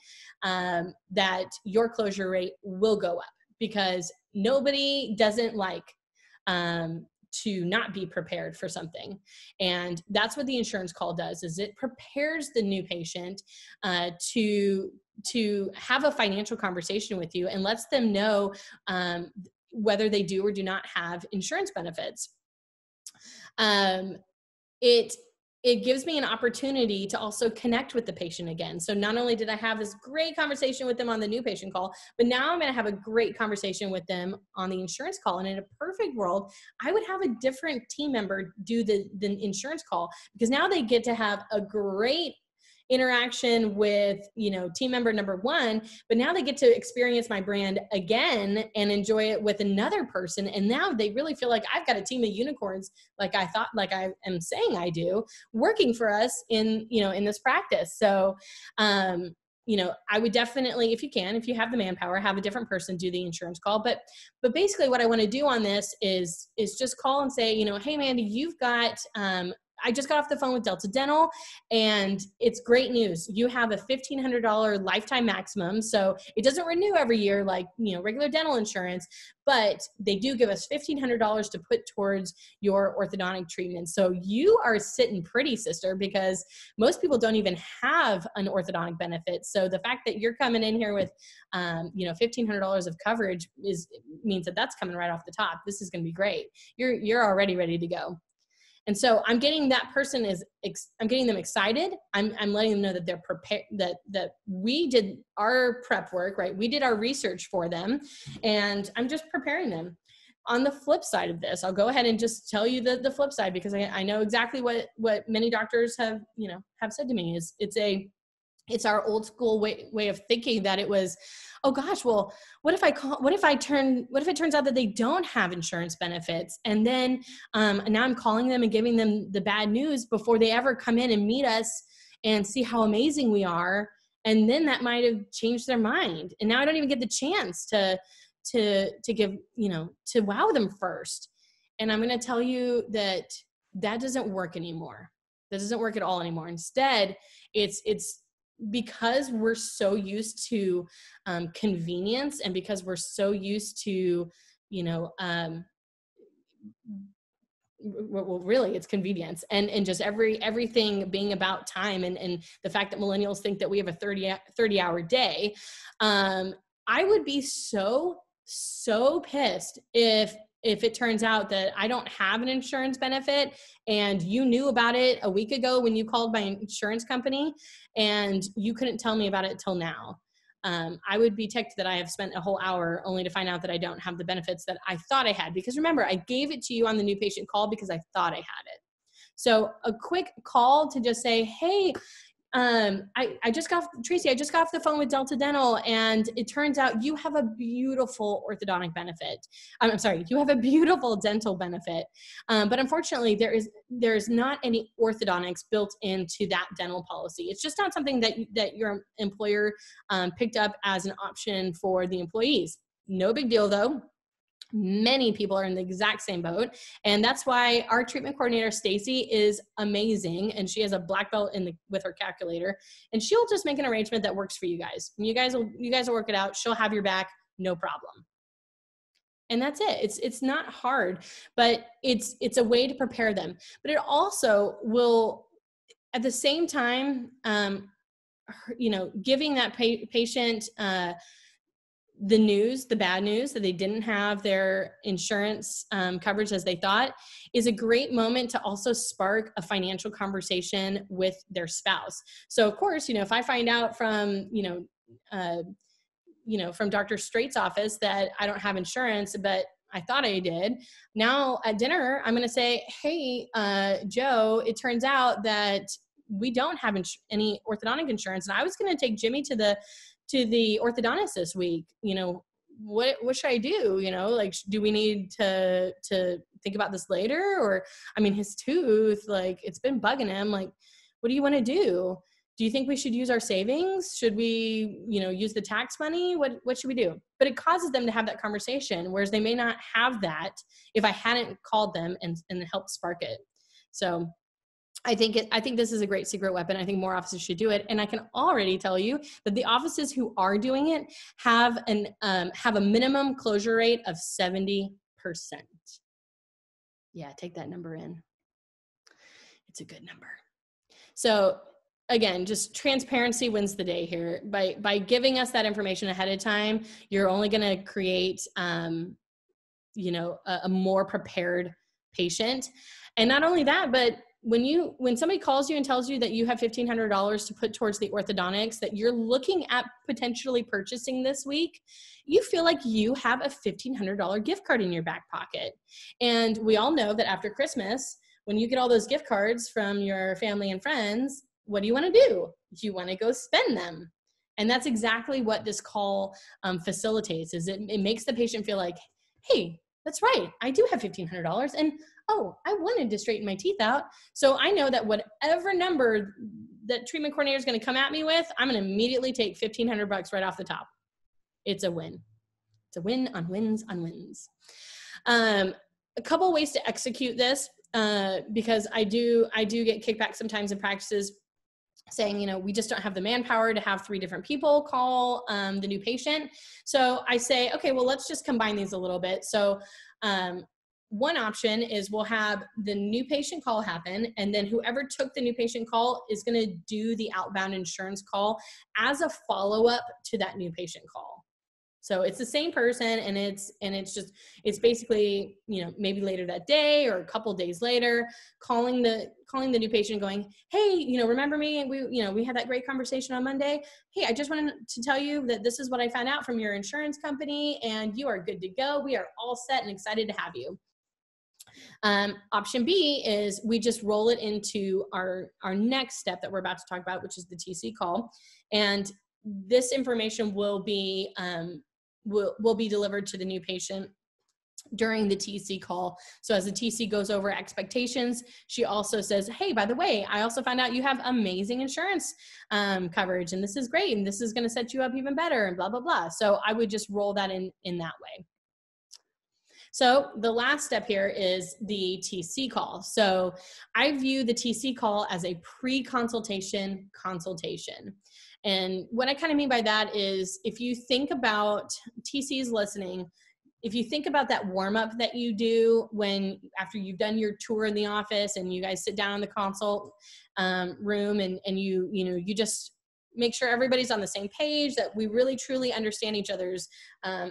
that your closure rate will go up. because nobody doesn't like to not be prepared for something. And that's what the insurance call does, is it prepares the new patient to have a financial conversation with you and lets them know whether they do or do not have insurance benefits. It gives me an opportunity to also connect with the patient again. So not only did I have this great conversation with them on the new patient call, but now I'm going to have a great conversation with them on the insurance call. And in a perfect world, I would have a different team member do the insurance call, because now they get to have a great interaction with, you know, team member number one, but now they get to experience my brand again and enjoy it with another person. And now they really feel like I've got a team of unicorns, like I am saying I do, working for us in, you know, in this practice. So, you know, I would definitely, if you have the manpower, have a different person do the insurance call. But basically what I want to do on this is just call and say, you know, hey, Mandy, you've got, I just got off the phone with Delta Dental, and it's great news. You have a $1,500 lifetime maximum. So it doesn't renew every year like, you know, regular dental insurance, but they do give us $1,500 to put towards your orthodontic treatment. So you are sitting pretty, sister, because most people don't even have an orthodontic benefit. So the fact that you're coming in here with, you know, $1,500 of coverage means that that's coming right off the top. This is going to be great. You're already ready to go. And so I'm getting that person I'm getting them excited. I'm letting them know that they're prepared, that we did our prep work, right? We did our research for them, and I'm just preparing them. On the flip side of this, I'll go ahead and just tell you the flip side, because I know exactly what many doctors have said to me is it's our old school way of thinking, that it was, oh gosh, well, what if it turns out that they don't have insurance benefits? And then now I'm calling them and giving them the bad news before they ever come in and meet us and see how amazing we are. And then that might have changed their mind. And now I don't even get the chance to give, you know, to wow them first. And I'm going to tell you that doesn't work anymore. That doesn't work at all anymore. Instead, it's because we're so used to convenience, and because we're so used to, you know, well, really it's convenience and just everything being about time, and the fact that millennials think that we have a 30-hour day. I would be so pissed if it turns out that I don't have an insurance benefit and you knew about it a week ago when you called my insurance company and you couldn't tell me about it till now. I would be ticked that I have spent a whole hour only to find out that I don't have the benefits that I thought I had. Because remember, I gave it to you on the new patient call because I thought I had it. So a quick call to just say, hey, I just got off the phone with Delta Dental, and it turns out you have a beautiful orthodontic benefit. I'm sorry, you have a beautiful dental benefit. But unfortunately, there's not any orthodontics built into that dental policy. It's just not something that your employer picked up as an option for the employees. No big deal though. Many people are in the exact same boat. And that's why our treatment coordinator, Stacy, is amazing. And she has a black belt with her calculator, and she'll just make an arrangement that works for you guys. You guys will work it out. She'll have your back, no problem. And that's it. It's not hard, but it's a way to prepare them. But it also will, at the same time, you know, giving that patient, the bad news that they didn't have their insurance coverage as they thought, is a great moment to also spark a financial conversation with their spouse. So of course, you know, if I find out from, from Dr. Straight's office that I don't have insurance, but I thought I did, now at dinner, I'm going to say, hey, Joe, it turns out that we don't have any orthodontic insurance. And I was going to take Jimmy to the orthodontist this week. You know, what should I do? You know, like, do we need to think about this later? Or, I mean, his tooth, like, it's been bugging him. Like, what do you want to do? Do you think we should use our savings? Should we, you know, use the tax money? What should we do? But it causes them to have that conversation, whereas they may not have that if I hadn't called them and helped spark it. So I think this is a great secret weapon. I think more offices should do it. And I can already tell you that the offices who are doing it have a minimum closure rate of 70%. Yeah, take that number in. It's a good number. So again, just transparency wins the day here. By giving us that information ahead of time, you're only going to create, you know, a more prepared patient. And not only that, but when somebody calls you and tells you that you have $1,500 to put towards the orthodontics that you're looking at potentially purchasing this week, you feel like you have a $1,500 gift card in your back pocket. And we all know that after Christmas, when you get all those gift cards from your family and friends, what do you want to do? You want to go spend them. And that's exactly what this call facilitates, is it makes the patient feel like, hey, that's right, I do have $1,500, and oh, I wanted to straighten my teeth out. So I know that whatever number that treatment coordinator is going to come at me with, I'm going to immediately take $1,500 right off the top. It's a win. It's a win on wins on wins. A couple ways to execute this, because I do get kickback sometimes in practices saying, you know, we just don't have the manpower to have 3 different people call the new patient. So I say, okay, well, let's just combine these a little bit. So one option is we'll have the new patient call happen, and then whoever took the new patient call is going to do the outbound insurance call as a follow-up to that new patient call. So it's the same person, and it's basically, you know, maybe later that day or a couple days later, calling the new patient, going, hey, you know, remember me? We had that great conversation on Monday. Hey, I just wanted to tell you that this is what I found out from your insurance company, and you are good to go. We are all set and excited to have you. Option B is we just roll it into our next step that we're about to talk about, which is the TC call, and this information will be delivered to the new patient during the TC call. So as the TC goes over expectations, she also says, hey, by the way, I also found out you have amazing insurance coverage, and this is great, and this is going to set you up even better, and blah, blah, blah. So I would just roll that in that way. So the last step here is the TC call. So I view the TC call as a pre-consultation consultation. And what I kind of mean by that is, if you think about TCs listening, if you think about that warm up that you do after you've done your tour in the office and you guys sit down in the consult room and you just make sure everybody's on the same page, that we really truly understand each other's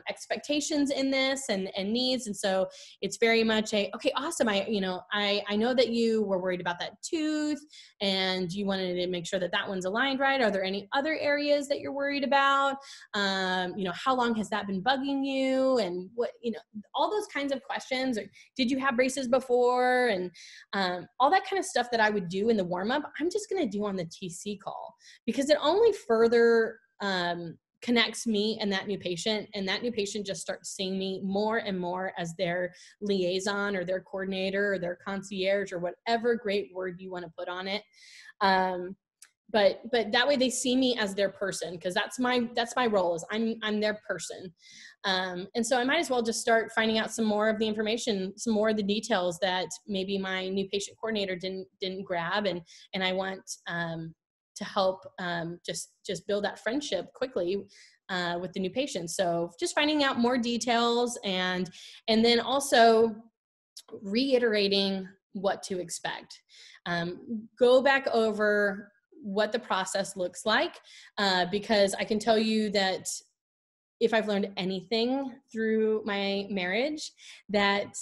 expectations in this and needs. And so it's very much okay, awesome. I know that you were worried about that tooth and you wanted to make sure that that one's aligned right. Are there any other areas that you're worried about? How long has that been bugging you? And what, all those kinds of questions. Or did you have braces before? And all that kind of stuff that I would do in the warm up, I'm just going to do on the TC call, because it only further connects me and that new patient, and that new patient just starts seeing me more and more as their liaison or their coordinator or their concierge or whatever great word you want to put on it. But that way they see me as their person, because that's my role, is I'm their person. And so I might as well just start finding out some more of the information, some more of the details that maybe my new patient coordinator didn't grab, and I want to help just build that friendship quickly with the new patient. So just finding out more details, and then also reiterating what to expect. Go back over what the process looks like, because I can tell you that if I've learned anything through my marriage, that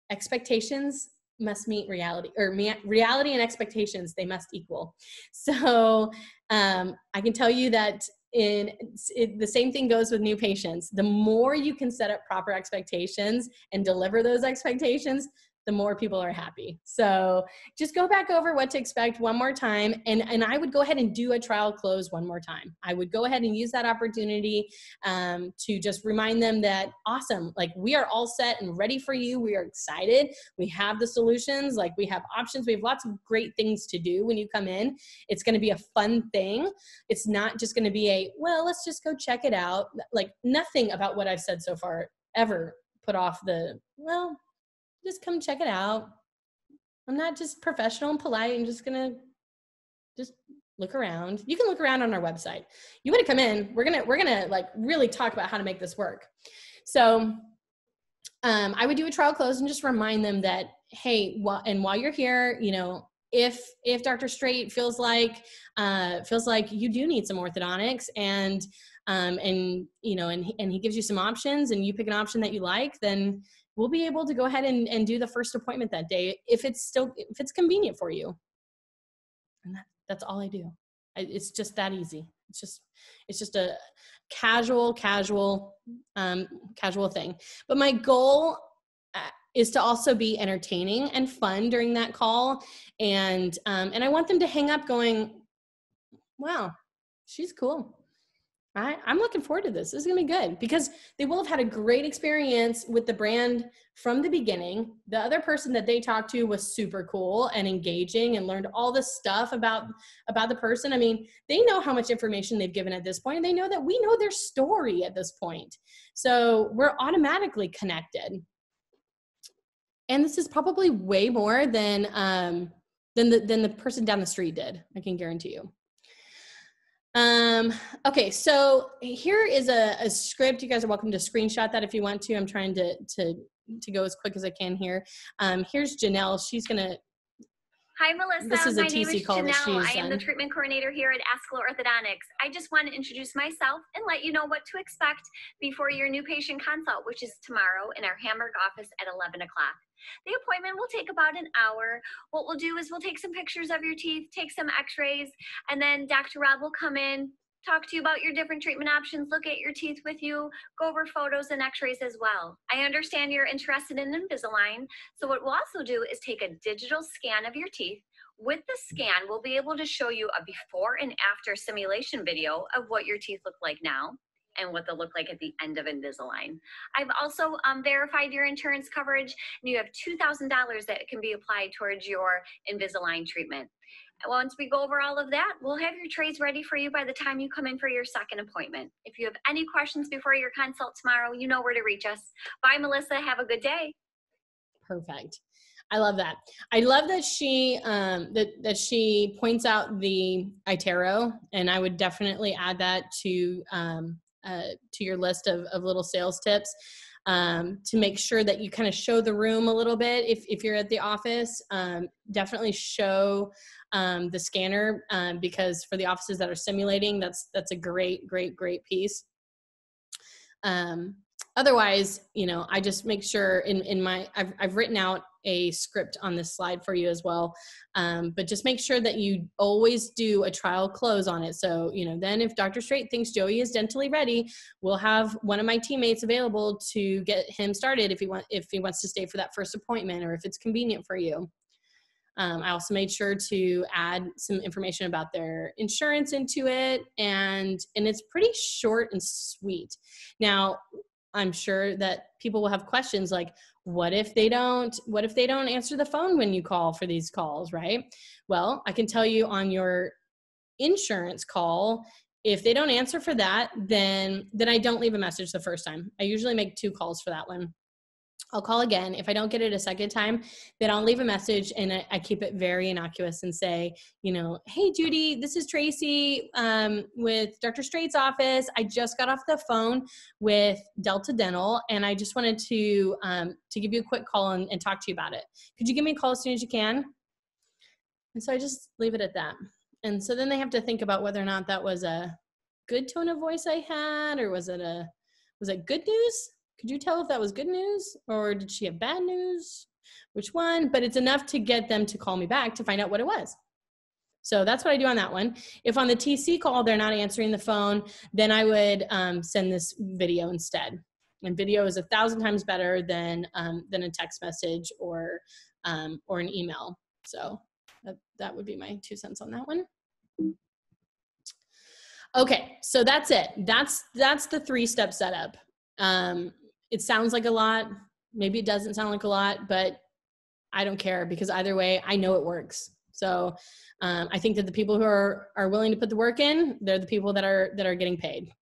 expectations must meet reality, or reality and expectations, they must equal. So I can tell you that the same thing goes with new patients. The more you can set up proper expectations and deliver those expectations, the more people are happy. So just go back over what to expect one more time. And I would go ahead and do a trial close one more time. I would go ahead and use that opportunity to just remind them that, awesome, like we are all set and ready for you. We are excited. We have the solutions, like we have options. We have lots of great things to do when you come in. It's going to be a fun thing. It's not just going to be well, let's just go check it out. Like nothing about what I've said so far ever put off just come check it out. I'm not just professional and polite. I'm just gonna just look around. You can look around on our website. You want to come in, we're gonna like really talk about how to make this work. So I would do a trial close and just remind them that, hey, while you're here, you know, if Dr. Straight feels like you do need some orthodontics, and you know, and he gives you some options, and you pick an option that you like, then we'll be able to go ahead and do the first appointment that day if it's convenient for you. And that's all I do. It's just that easy. It's just a casual thing. But my goal is to also be entertaining and fun during that call. And I want them to hang up going, wow, she's cool. I'm looking forward to this. This is gonna be good, because they will have had a great experience with the brand from the beginning. The other person that they talked to was super cool and engaging and learned all this stuff about the person. I mean, they know how much information they've given at this point, and they know that we know their story at this point. So we're automatically connected. And this is probably way more than the person down the street did, I can guarantee you. Okay, so here is a script. You guys are welcome to screenshot that if you want to. I'm trying to go as quick as I can here. Here's Janelle. She's gonna. Hi, Melissa. This is a My name TC is call that Janelle. she's I am the treatment coordinator here at Askell Orthodontics. I just want to introduce myself and let you know what to expect before your new patient consult, which is tomorrow in our Hamburg office at 11 o'clock. The appointment will take about an hour. What we'll do is we'll take some pictures of your teeth, take some x-rays, and then Dr. Rob will come in, talk to you about your different treatment options, look at your teeth with you, go over photos and x-rays as well. I understand you're interested in Invisalign, so what we'll also do is take a digital scan of your teeth. With the scan, we'll be able to show you a before and after simulation video of what your teeth look like now and what they'll look like at the end of Invisalign. I've also verified your insurance coverage, and you have $2,000 that can be applied towards your Invisalign treatment. Once we go over all of that, we'll have your trays ready for you by the time you come in for your second appointment. If you have any questions before your consult tomorrow, you know where to reach us. Bye, Melissa. Have a good day. Perfect. I love that. I love that she that she points out the iTero, and I would definitely add that to your list of little sales tips. To make sure that you kind of show the room a little bit. If you're at the office, definitely show the scanner, because for the offices that are simulating, that's a great piece. Otherwise, you know, I just make sure I've written out a script on this slide for you as well. But just make sure that you always do a trial close on it. So, you know, then if Dr. Straight thinks Joey is dentally ready, we'll have one of my teammates available to get him started if he wants to stay for that first appointment, or if it's convenient for you. I also made sure to add some information about their insurance into it, and it's pretty short and sweet. Now, I'm sure that people will have questions like, what if they don't answer the phone when you call for these calls, right? Well, I can tell you on your insurance call, if they don't answer for that, then I don't leave a message the first time. I usually make 2 calls for that one. I'll call again. If I don't get it a second time, then I'll leave a message, and I keep it very innocuous and say, you know, hey, Judy, this is Tracy with Dr. Straight's office. I just got off the phone with Delta Dental, and I just wanted to give you a quick call and talk to you about it. Could you give me a call as soon as you can? And so I just leave it at that. And so then they have to think about whether or not that was a good tone of voice I had, or was it good news? Could you tell if that was good news, or did she have bad news? Which one? But it's enough to get them to call me back to find out what it was. So that's what I do on that one. If on the TC call they're not answering the phone, then I would send this video instead. And video is 1,000 times better than a text message or an email. So that would be my 2 cents on that one. Okay, so that's it. That's the 3-step setup. It sounds like a lot. Maybe it doesn't sound like a lot, but I don't care, because either way, I know it works. So I think that the people who are willing to put the work in, they're the people that are getting paid.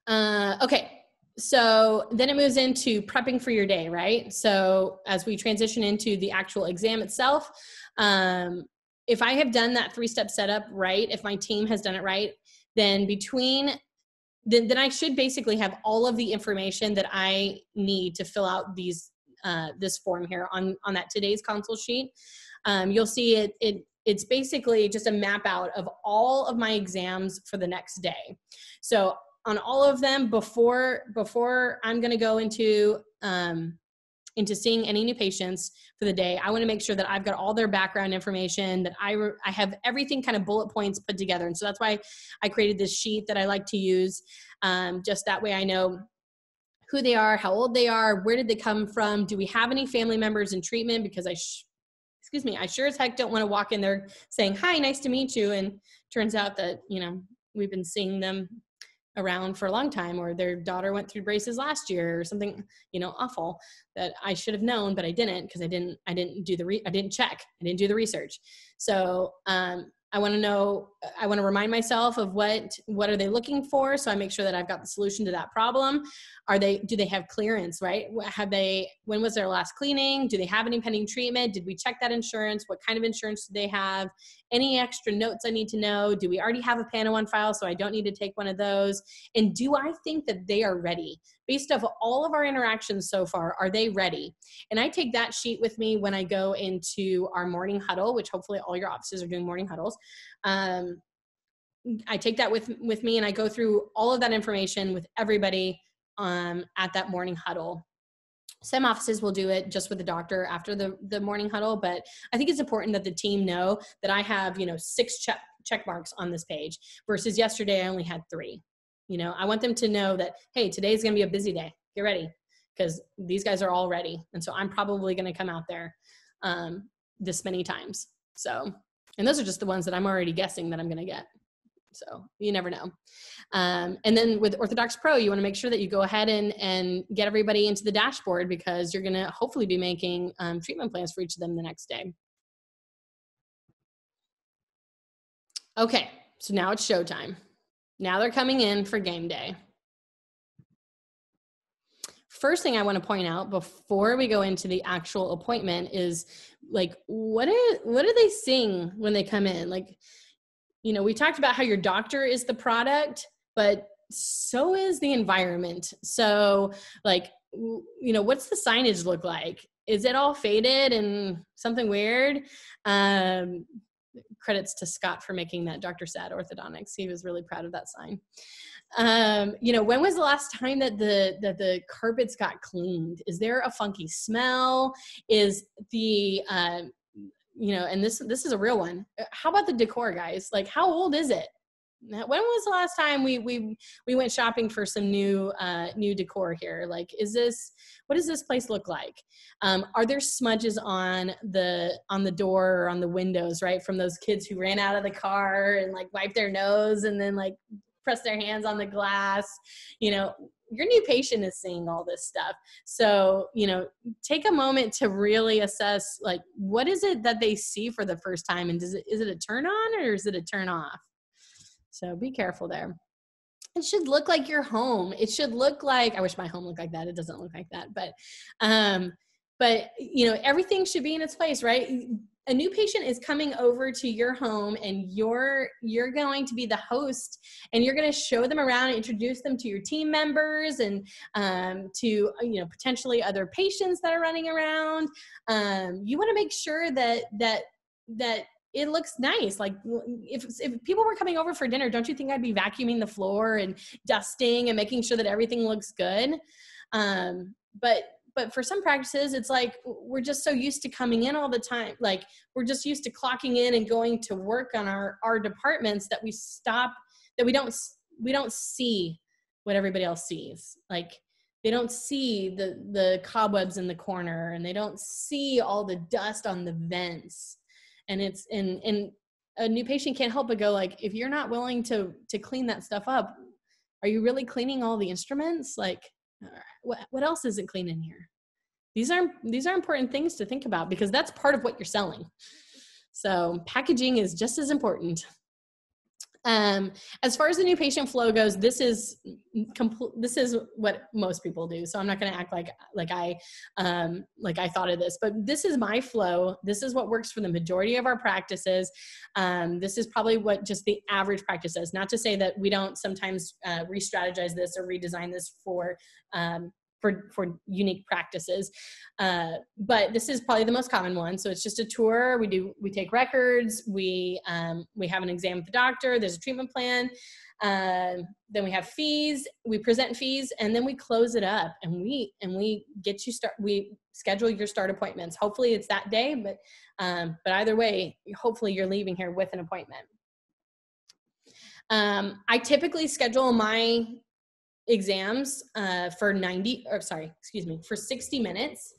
Okay, So then it moves into prepping for your day, right? So as we transition into the actual exam itself, if I have done that 3-step setup right, if my team has done it right, then then I should basically have all of the information that I need to fill out this form here on that today's consult sheet. You'll see it's basically just a map out of all of my exams for the next day. So on all of them, before I'm going to go into seeing any new patients for the day, I want to make sure that I've got all their background information, that I have everything kind of bullet points put together. And so that's why I created this sheet that I like to use. Just that way I know who they are, how old they are, where did they come from, do we have any family members in treatment? Because I sure as heck don't want to walk in there saying, hi, nice to meet you. And turns out that, we've been seeing them around for a long time, or their daughter went through braces last year or something, awful that I should have known, but I didn't, because I didn't check. I didn't do the research. So, I want to remind myself of what are they looking for, so I make sure that I've got the solution to that problem. Do they have clearance, right? When was their last cleaning? Do they have any pending treatment? Did we check that insurance? What kind of insurance do they have? Any extra notes I need to know? Do we already have a Pano on file so I don't need to take one of those? And do I think that they are ready? Based off all of our interactions so far, are they ready? And I take that sheet with me when I go into our morning huddle, which hopefully all your offices are doing morning huddles. I take that with me, and I go through all of that information with everybody at that morning huddle. Some offices will do it just with the doctor after the morning huddle, but I think it's important that the team know that I have 6 check marks on this page versus yesterday I only had 3. I want them to know that, hey, today's going to be a busy day. Get ready, because these guys are all ready. And so I'm probably going to come out there this many times. So, and those are just the ones that I'm already guessing that I'm going to get. So you never know. And then with orthodocsPro, you want to make sure that you go ahead and get everybody into the dashboard, because you're going to hopefully be making treatment plans for each of them the next day. Okay, so now it's showtime. Now they're coming in for game day. First thing I want to point out before we go into the actual appointment is, like, what do they sing when they come in? Like, we talked about how your doctor is the product, but so is the environment. So, like, what's the signage look like? Is it all faded and something weird? Credits to Scott for making that Dr. Sad Orthodontics. He was really proud of that sign. When was the last time that the carpets got cleaned? Is there a funky smell? Is the, and this is a real one. How about the decor, guys? Like, how old is it? When was the last time we went shopping for some new decor here? Like, what does this place look like? Are there smudges on the door or on the windows, right? From those kids who ran out of the car and like wiped their nose and then like press their hands on the glass. Your new patient is seeing all this stuff. So, take a moment to really assess, like, what is it that they see for the first time? And is it a turn on or is it a turn off? So be careful there. It should look like your home. It should look like, I wish my home looked like that. It doesn't look like that, but everything should be in its place, right? A new patient is coming over to your home, and you're going to be the host, and you're going to show them around and introduce them to your team members and to potentially other patients that are running around. You want to make sure that it looks nice. Like, if people were coming over for dinner, don't you think I'd be vacuuming the floor and dusting and making sure that everything looks good? But for some practices, it's like, we're just so used to coming in all the time. Like, we're just used to clocking in and going to work on our departments that we don't see what everybody else sees. Like, they don't see the cobwebs in the corner, and they don't see all the dust on the vents. And and a new patient can't help but go, like, if you're not willing to clean that stuff up, are you really cleaning all the instruments? Like, what else isn't clean in here? These are important things to think about, because that's part of what you're selling. So packaging is just as important. As far as the new patient flow goes, this is what most people do. So I'm not going to act like I thought of this, but this is my flow. This is what works for the majority of our practices. This is probably what just the average practice does. Not to say that we don't sometimes re-strategize this or redesign this for unique practices. But this is probably the most common one. So it's just a tour. We take records. We have an exam with the doctor. There's a treatment plan. Then we have fees. We present fees, and then we close it up. And we get you we schedule your start appointments. Hopefully it's that day, but either way, hopefully you're leaving here with an appointment. I typically schedule my exams for 60 minutes.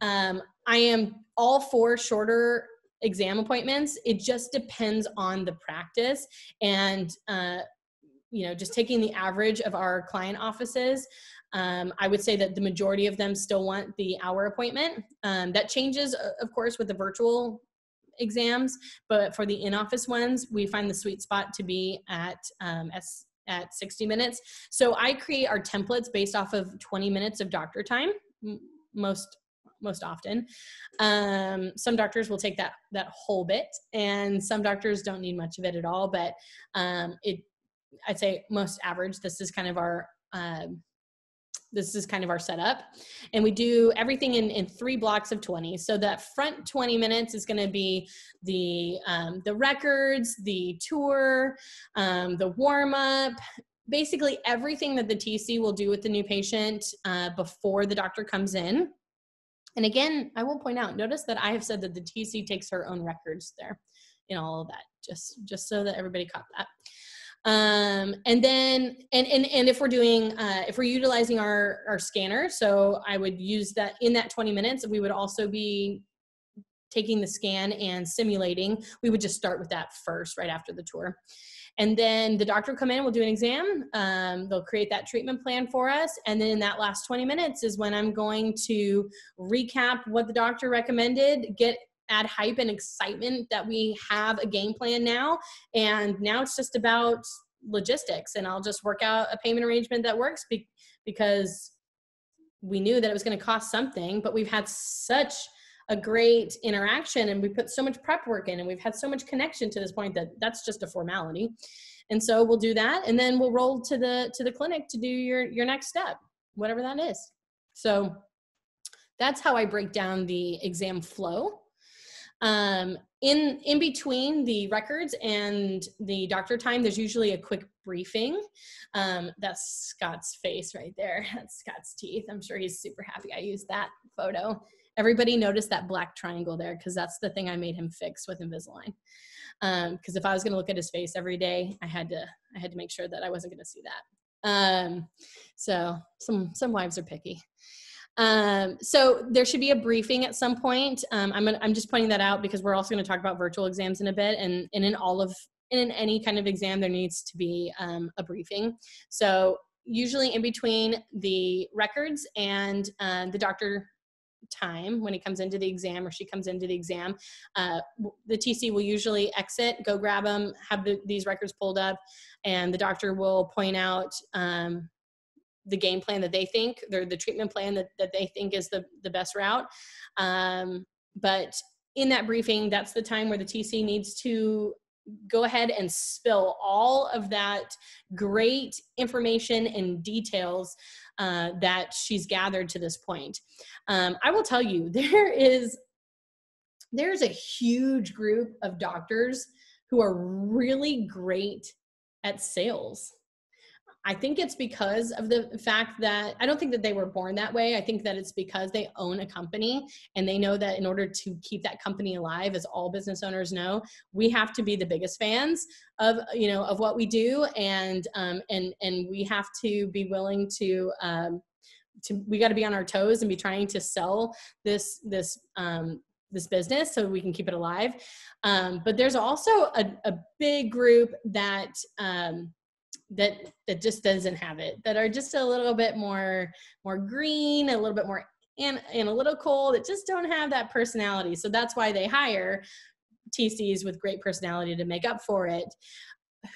I am all for shorter exam appointments. It just depends on the practice, and just taking the average of our client offices, I would say that the majority of them still want the hour appointment. That changes, of course, with the virtual exams, but for the in-office ones, we find the sweet spot to be at 60 minutes. So I create our templates based off of 20 minutes of doctor time, most often. Some doctors will take that whole bit, and some doctors don't need much of it at all, but I'd say most average, this is kind of our setup. And we do everything in 3 blocks of 20. So that front 20 minutes is going to be the records, the tour, the warm up, basically everything that the TC will do with the new patient before the doctor comes in. And again, I will point out, notice that I have said that the TC takes her own records there in all of that, just so that everybody caught that. And then, and if we're utilizing our scanner, so I would use that in that 20 minutes, we would also be taking the scan and simulating. We would just start with that first, right after the tour. And then the doctor will come in, we'll do an exam. They'll create that treatment plan for us. And then in that last 20 minutes is when I'm going to recap what the doctor recommended, add hype and excitement that we have a game plan now. And now it's just about logistics, and I'll just work out a payment arrangement that works because we knew that it was going to cost something, but we've had such a great interaction and we put so much prep work in and we've had so much connection to this point that that's just a formality. And so we'll do that, and then we'll roll to the clinic to do your next step, whatever that is. So that's how I break down the exam flow. In between the records and the doctor time, there's usually a quick briefing. That's Scott's face right there. That's Scott's teeth. I'm sure he's super happy I used that photo. Everybody noticed that black triangle there because that's the thing I made him fix with Invisalign. Because if I was going to look at his face every day, I had to make sure that I wasn't going to see that. So some wives are picky. So there should be a briefing at some point. I'm just pointing that out because we're also going to talk about virtual exams in a bit, and in any kind of exam, there needs to be a briefing. So usually in between the records and the doctor time, when he comes into the exam or she comes into the exam, the TC will usually exit, go grab them, have these records pulled up, and the doctor will point out the game plan that they think, the treatment plan that they think is the best route. But in that briefing, that's the time where the TC needs to go ahead and spill all of that great information and details that she's gathered to this point. I will tell you, there's a huge group of doctors who are really great at sales. I think it's because of the fact that I don't think that they were born that way. I think that it's because they own a company and they know that in order to keep that company alive, as all business owners know, we have to be the biggest fans of what we do, and we have to be willing to we got to be on our toes and be trying to sell this business so we can keep it alive. But there's also a big group that just doesn't have it, that are just a little bit more green, a little bit more analytical, that just don't have that personality. So that's why they hire TCs with great personality to make up for it.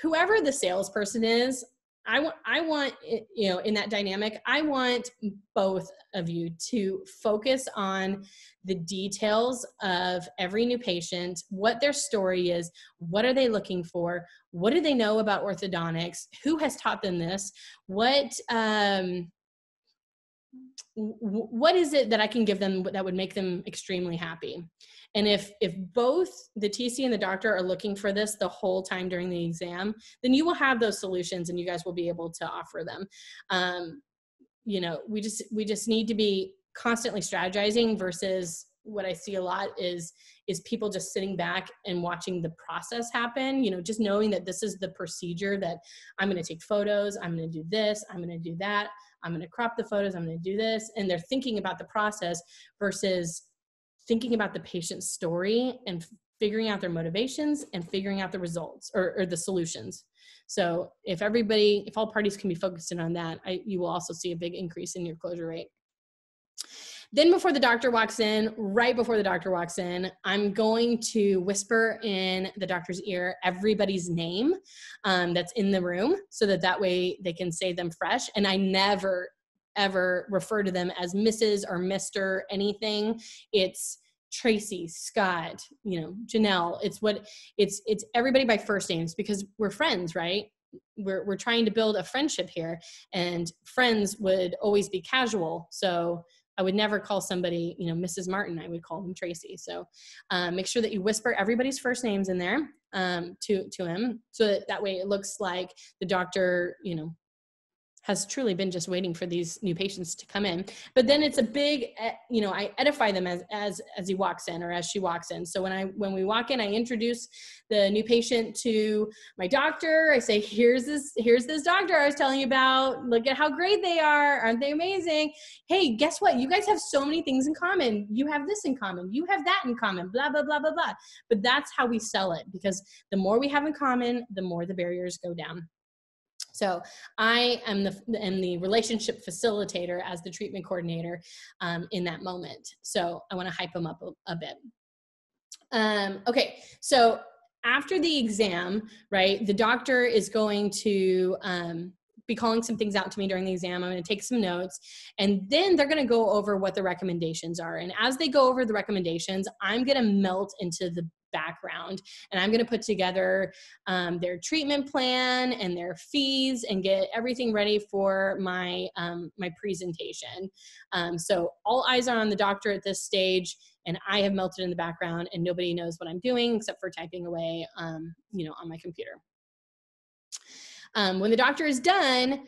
whoever the salesperson is, I want, you know, in that dynamic, I want both of you to focus on the details of every new patient, what their story is, what are they looking for, what do they know about orthodontics, who has taught them this, what is it that I can give them that would make them extremely happy? And if both the TC and the doctor are looking for this the whole time during the exam, then you will have those solutions and you guys will be able to offer them. You know, we just need to be constantly strategizing versus what I see a lot is people just sitting back and watching the process happen, you know, just knowing that this is the procedure, that I'm going to take photos, I'm going to do this, I'm going to do that, I'm going to crop the photos, I'm going to do this. And they're thinking about the process versus thinking about the patient's story and figuring out their motivations and figuring out the results or the solutions. So if all parties can be focused in on that, you will also see a big increase in your closure rate. Then before the doctor walks in, right before the doctor walks in, I'm going to whisper in the doctor's ear everybody's name that's in the room, so that way they can say them fresh. And I never, ever refer to them as Mrs. or Mr. anything. It's Tracy, Scott, you know, Janelle. It's everybody by first names, because we're friends, right? We're trying to build a friendship here, and friends would always be casual. So I would never call somebody, you know, Mrs. Martin. I would call them Tracy. So make sure that you whisper everybody's first names in there to him, so that way it looks like the doctor, you know, has truly been just waiting for these new patients to come in. But then it's a big, you know, I edify them as he walks in or as she walks in. So when we walk in, I introduce the new patient to my doctor. I say, here's this doctor I was telling you about. Look at how great they are. Aren't they amazing? Hey, guess what? You guys have so many things in common. You have this in common. You have that in common, blah, blah, blah, blah, blah. But that's how we sell it, because the more we have in common, the more the barriers go down. So I am the relationship facilitator as the treatment coordinator in that moment. So I want to hype them up a bit. Okay, so after the exam, right, the doctor is going to be calling some things out to me during the exam. I'm going to take some notes, and then they're going to go over what the recommendations are. And as they go over the recommendations, I'm going to melt into the background, and I'm going to put together their treatment plan and their fees and get everything ready for my my presentation. So all eyes are on the doctor at this stage, and I have melted in the background, and nobody knows what I'm doing except for typing away, you know, on my computer. When the doctor is done,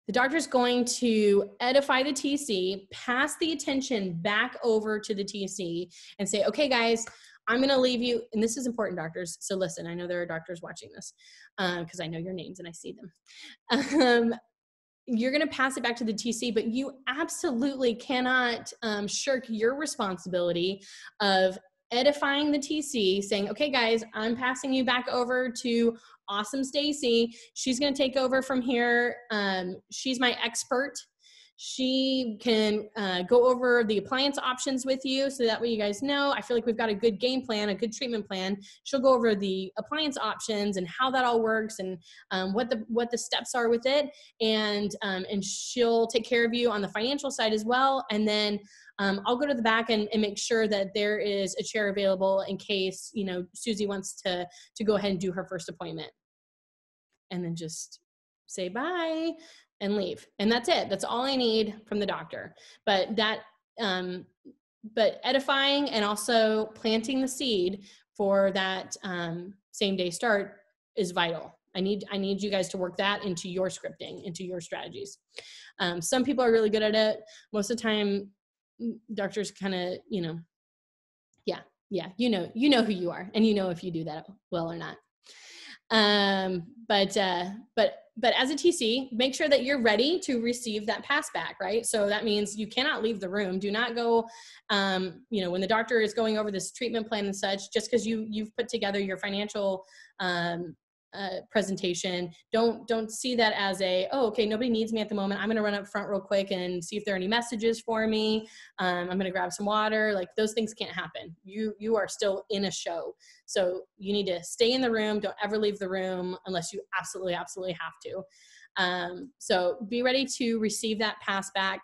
the doctor is going to edify the TC, pass the attention back over to the TC, and say, okay, guys, I'm going to leave you. And this is important, doctors. So listen, I know there are doctors watching this because I know your names and I see them. You're going to pass it back to the TC, but you absolutely cannot shirk your responsibility of edifying the TC, saying, okay, guys, I'm passing you back over to awesome Stacy. She's going to take over from here. She's my expert. She can go over the appliance options with you, so that way you guys know. I feel like we've got a good game plan, a good treatment plan. She'll go over the appliance options and how that all works, and what the steps are with it, and she'll take care of you on the financial side as well. And then I'll go to the back and make sure that there is a chair available in case, you know, Susie wants to go ahead and do her first appointment, and then just say bye and leave. And that's it. That's all I need from the doctor. But that, but edifying and also planting the seed for that same day start is vital. I need you guys to work that into your scripting, into your strategies. Some people are really good at it. Most of the time, doctors kind of, you know, you know who you are, and you know if you do that well or not. But as a TC, make sure that you're ready to receive that pass back, right? So that means you cannot leave the room. Do not go, you know, when the doctor is going over this treatment plan and such, just because you've put together your financial presentation. Don't see that as a, oh, okay, nobody needs me at the moment. I'm going to run up front real quick and see if there are any messages for me. I'm going to grab some water. Like, those things can't happen. You are still in a show. So you need to stay in the room. Don't ever leave the room unless you absolutely, absolutely have to. So be ready to receive that pass back.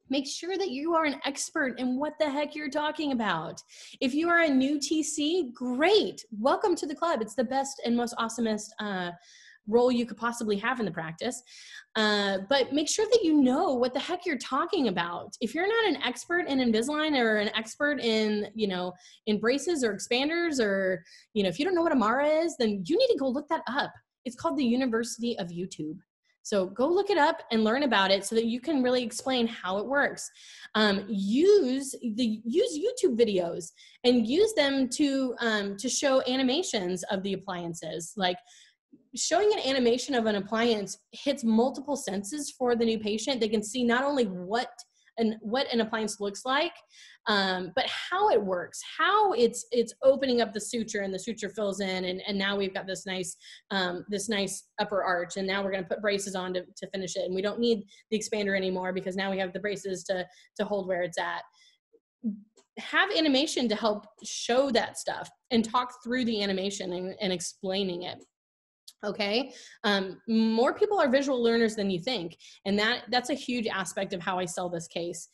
Make sure that you are an expert in what the heck you're talking about. If you are a new TC, great. Welcome to the club. It's the best and most awesomest role you could possibly have in the practice. But make sure that you know what the heck you're talking about. If you're not an expert in Invisalign or an expert in, in braces or expanders, or, if you don't know what Amara is, then you need to go look that up. It's called the University of YouTube. So go look it up and learn about it so that you can really explain how it works. Use YouTube videos and use them to show animations of the appliances. Like, showing an animation of an appliance hits multiple senses for the new patient. They can see not only what an appliance looks like, but how it works, how it's opening up the suture and the suture fills in, and now we've got this nice upper arch, and now we're going to put braces on to finish it, and we don't need the expander anymore because now we have the braces to hold where it's at. Have animation to help show that stuff and talk through the animation and explaining it. Okay. More people are visual learners than you think. And that's a huge aspect of how I sell this case.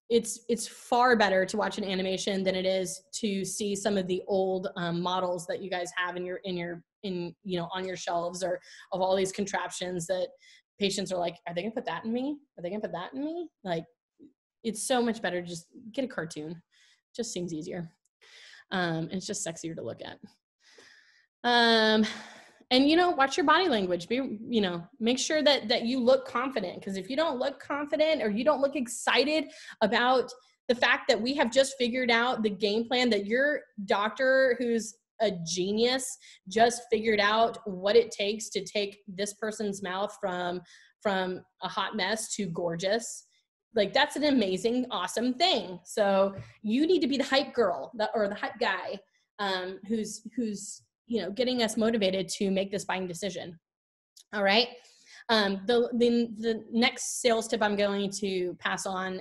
It's far better to watch an animation than it is to see some of the old models that you guys have on your shelves, or of all these contraptions that patients are like, are they gonna put that in me? Are they gonna put that in me? Like, it's so much better to just get a cartoon. Just seems easier. And it's just sexier to look at. And, watch your body language. Make sure that you look confident, because if you don't look confident or you don't look excited about the fact that we have just figured out the game plan, that your doctor, who's a genius, just figured out what it takes to take this person's mouth from a hot mess to gorgeous. Like, that's an amazing, awesome thing. So you need to be the hype girl or the hype guy, who's getting us motivated to make this buying decision. All right. The next sales tip I'm going to pass on,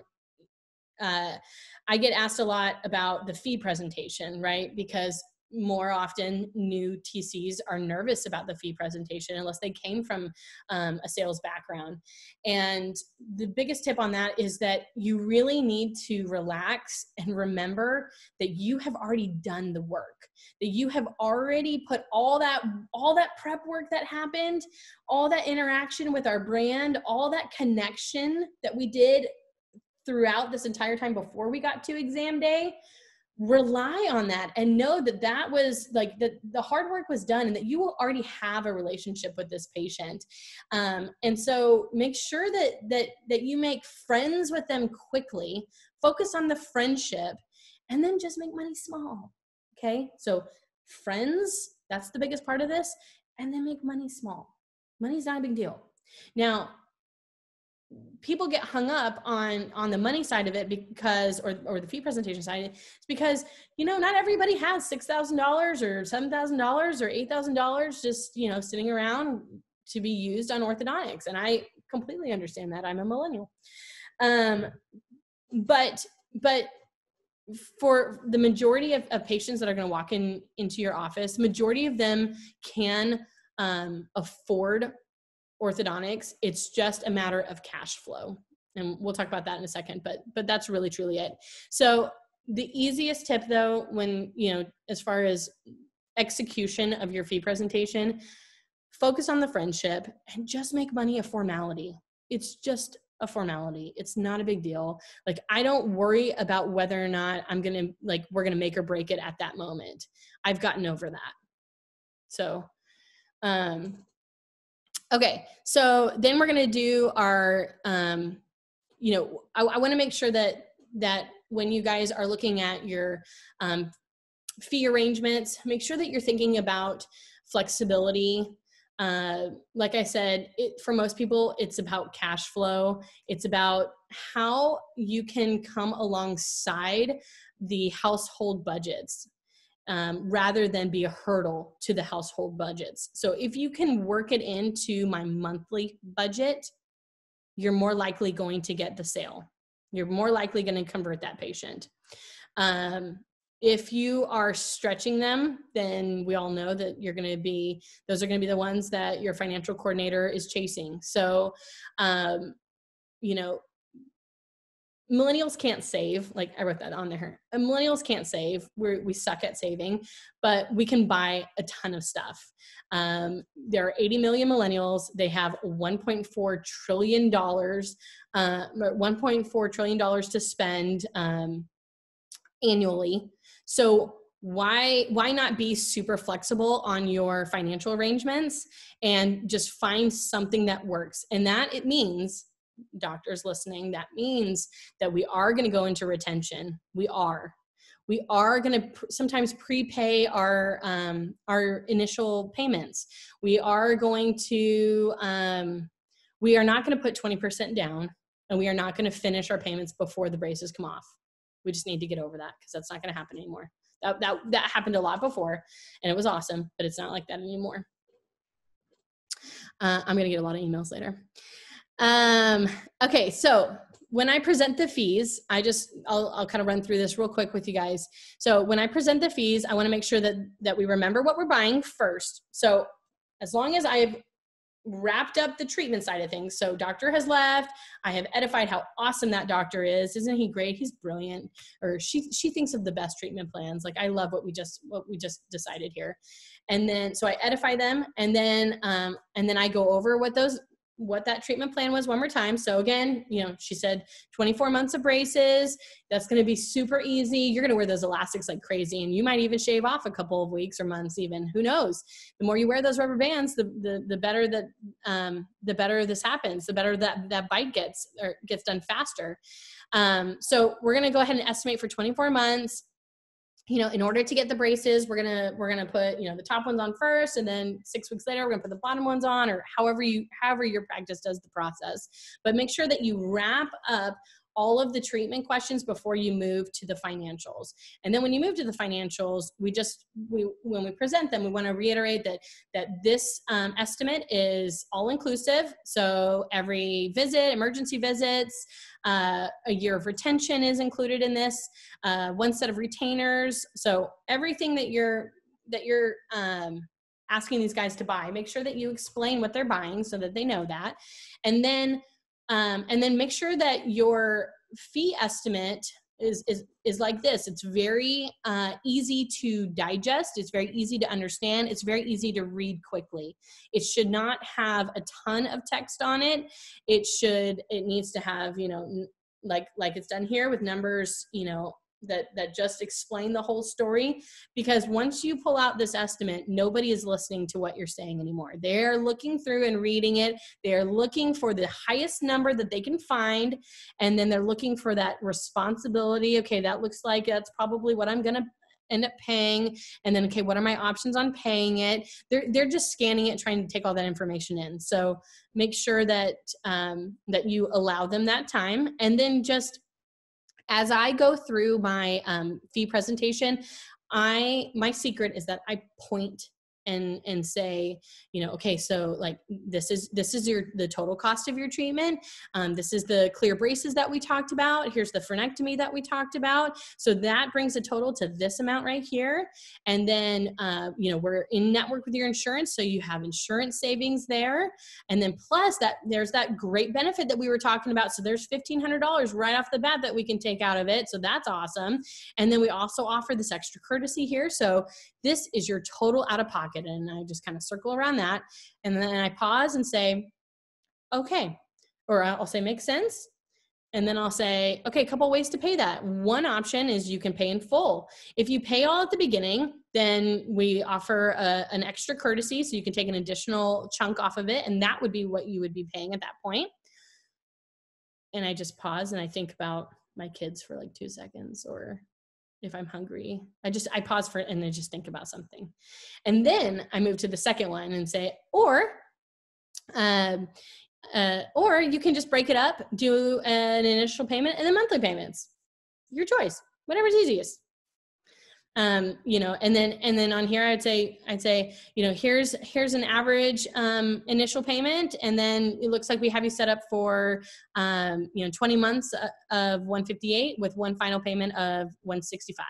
I get asked a lot about the fee presentation, right? Because more often new TCs are nervous about the fee presentation unless they came from a sales background. And the biggest tip on that is that you really need to relax and remember that you have already done the work, that you have already put all that prep work that happened, all that interaction with our brand, all that connection that we did throughout this entire time before we got to exam day. Rely on that and know that was like the hard work was done, and that you will already have a relationship with this patient. And so make sure that you make friends with them quickly, focus on the friendship, and then just make money small. Okay. So friends, that's the biggest part of this. And then make money small. Money's not a big deal. Now, people get hung up on the money side of it because, or the fee presentation side, it's because, not everybody has $6,000 or $7,000 or $8,000 just, sitting around to be used on orthodontics. And I completely understand that. I'm a millennial. But for the majority of patients that are going to walk into your office, majority of them can afford orthodontics. It's just a matter of cash flow. And we'll talk about that in a second, but that's really truly it. So the easiest tip though, when, as far as execution of your fee presentation, focus on the friendship and just make money a formality. It's just a formality. It's not a big deal. Like, I don't worry about whether or not we're going to make or break it at that moment. I've gotten over that. So, okay, so then we're going to do our, I want to make sure that when you guys are looking at your fee arrangements, make sure that you're thinking about flexibility. Like I said, for most people, it's about cash flow. It's about how you can come alongside the household budgets. rather than be a hurdle to the household budgets. So if you can work it into my monthly budget, you're more likely going to get the sale. You're more likely going to convert that patient. If you are stretching them, then we all know that those are going to be the ones that your financial coordinator is chasing. So, millennials can't save. Like I wrote that on there. Millennials can't save. We suck at saving, but we can buy a ton of stuff. There are 80 million millennials. They have $1.4 trillion, $1.4 trillion to spend annually. So why not be super flexible on your financial arrangements and just find something that works? And that it means, doctors listening, that means that we are going to go into retention. We are going to sometimes prepay our initial payments. We are going to, we are not going to put 20% down, and we are not going to finish our payments before the braces come off. We just need to get over that, because that's not going to happen anymore. That happened a lot before, and it was awesome, but it's not like that anymore. I'm going to get a lot of emails later. Okay, so when I present the fees, I'll kind of run through this real quick with you guys. So when I present the fees, I want to make sure that we remember what we're buying first. So as long as I've wrapped up the treatment side of things, so doctor has left, I have edified how awesome that doctor is. Isn't he great? He's brilliant. Or she thinks of the best treatment plans. Like, I love what we just decided here. And then, so I edify them, and then I go over what that treatment plan was one more time. So again, she said 24 months of braces. That's going to be super easy. You're going to wear those elastics like crazy, and you might even shave off a couple of weeks or months even. Who knows? The more you wear those rubber bands, the better the better this happens. The better that bite gets done faster. So we're going to go ahead and estimate for 24 months. In order to get the braces, we're gonna put, the top ones on first, and then 6 weeks later, we're gonna put the bottom ones on, or however your practice does the process. But make sure that you wrap up all of the treatment questions before you move to the financials. And then when you move to the financials, when we present them, we want to reiterate that this estimate is all inclusive. So every visit, emergency visits, a year of retention is included in this, one set of retainers. So everything that you're asking these guys to buy, make sure that you explain what they're buying so that they know that. And then make sure that your fee estimate is like this. It's very easy to digest. It's very easy to understand. It's very easy to read quickly. It should not have a ton of text on it. It needs to have, like it's done here with numbers, that just explain the whole story. Because once you pull out this estimate, nobody is listening to what you're saying anymore. They're looking through and reading it. They're looking for the highest number that they can find. And then they're looking for that responsibility. Okay, that looks like that's probably what I'm going to end up paying. And then, okay, what are my options on paying it? They're just scanning it, trying to take all that information in. So make sure that you allow them that time. And then just, as I go through my fee presentation, my secret is that I point and say, okay, so like this is the total cost of your treatment. This is the clear braces that we talked about. Here's the frenectomy that we talked about. So that brings a total to this amount right here. And then, we're in network with your insurance. So you have insurance savings there. And then plus there's that great benefit that we were talking about. So there's $1,500 right off the bat that we can take out of it. So that's awesome. And then we also offer this extra courtesy here. So this is your total out of pocket. And I just kind of circle around that. And then I pause and say, okay, or I'll say, makes sense. And then I'll say, okay, a couple ways to pay that. One option is you can pay in full. If you pay all at the beginning, then we offer an extra courtesy. So you can take an additional chunk off of it. And that would be what you would be paying at that point. And I just pause and I think about my kids for like 2 seconds, or if I'm hungry, I pause for it and I just think about something. And then I move to the second one and say, or you can just break it up, do an initial payment and then monthly payments. Your choice, whatever's easiest. You know, and then on here, I'd say, you know, here's an average initial payment, and then it looks like we have you set up for, you know, 20 months of 158 with one final payment of 165.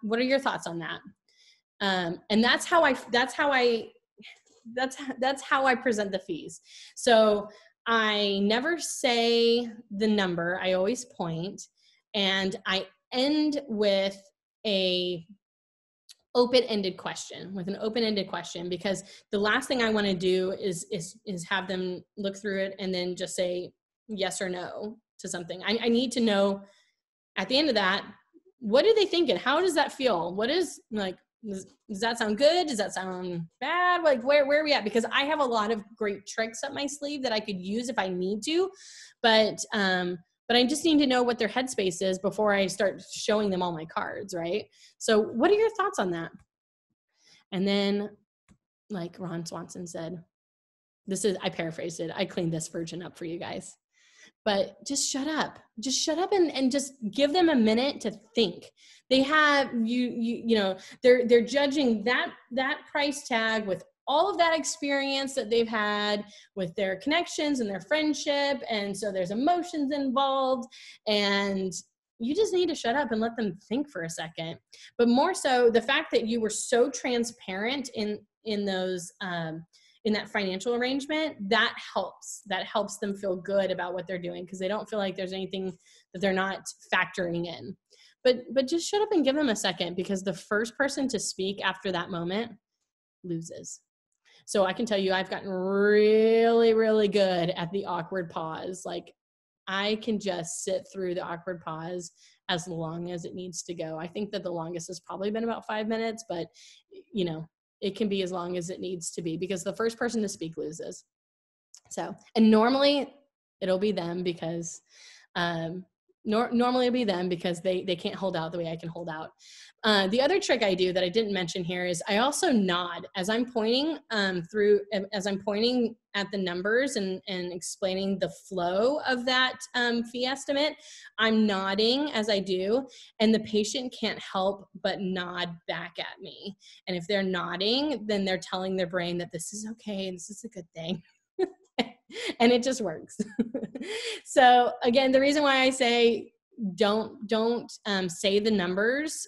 What are your thoughts on that? And that's how I present the fees. So I never say the number. I always point, and I end with an open-ended question, because the last thing I want to do is have them look through it and then just say yes or no to something. I need to know at the end of that, what are they thinking? How does that feel? What is, like, does that sound good? Does that sound bad? Like, where are we at? Because I have a lot of great tricks up my sleeve that I could use if I need to, but I just need to know what their headspace is before I start showing them all my cards, right? So what are your thoughts on that? And then, like Ron Swanson said, I paraphrased it. I cleaned this version up for you guys. But just shut up and just give them a minute to think. They have, you know, they're judging that price tag with all of that experience that they've had with their connections and their friendship. And so there's emotions involved, and you just need to shut up and let them think for a second. But more so, the fact that you were so transparent in those, in that financial arrangement, that helps them feel good about what they're doing, because they don't feel like there's anything that they're not factoring in. But just shut up and give them a second, because the first person to speak after that moment loses. So I can tell you, I've gotten really, really good at the awkward pause. Like, I can just sit through the awkward pause as long as it needs to go. I think that the longest has probably been about 5 minutes, but you know, it can be as long as it needs to be, because the first person to speak loses. So, and normally it'll be them, because normally it'll be them because they can't hold out the way I can hold out. The other trick I do that I didn't mention here is I also nod as I'm pointing as I'm pointing at the numbers and explaining the flow of that fee estimate. I'm nodding as I do, and the patient can't help but nod back at me. And if they're nodding, then they're telling their brain that this is okay, this is a good thing. And it just works. So again, the reason why I say don't say the numbers,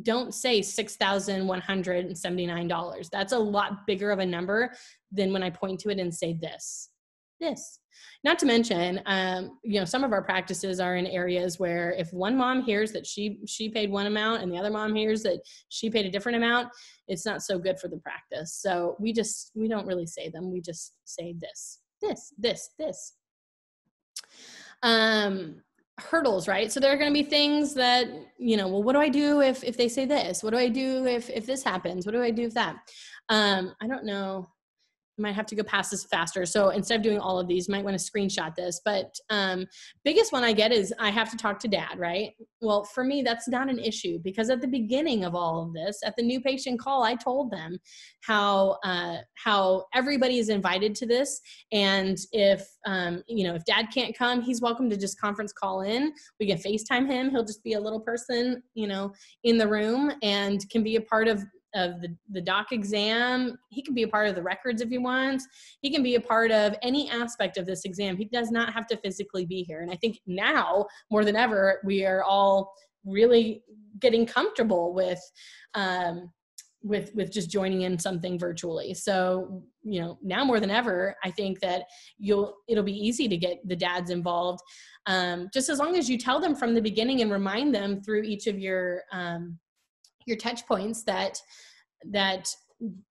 don't say $6,179. That's a lot bigger of a number than when I point to it and say this. Not to mention, you know, some of our practices are in areas where if one mom hears that she paid one amount and the other mom hears that she paid a different amount, it's not so good for the practice. So we don't really say them. We just say this. Hurdles, right? So there are going to be things that, you know, well, what do I do if they say this? What do I do if this happens? What do I do if that? I don't know. I might have to go past this faster. So instead of doing all of these, you might want to screenshot this. But biggest one I get is I have to talk to dad, right? Well, for me, that's not an issue, because at the beginning of all of this, at the new patient call, I told them how everybody is invited to this. And if, you know, if dad can't come, he's welcome to just conference call in. We can FaceTime him. He'll just be a little person, you know, in the room, and can be a part of the doc exam. He can be a part of the records if he wants. He can be a part of any aspect of this exam. He does not have to physically be here. And I think now more than ever, we are all really getting comfortable with just joining in something virtually. So, you know, now more than ever, I think that it'll be easy to get the dads involved. Just as long as you tell them from the beginning and remind them through each of your touch points that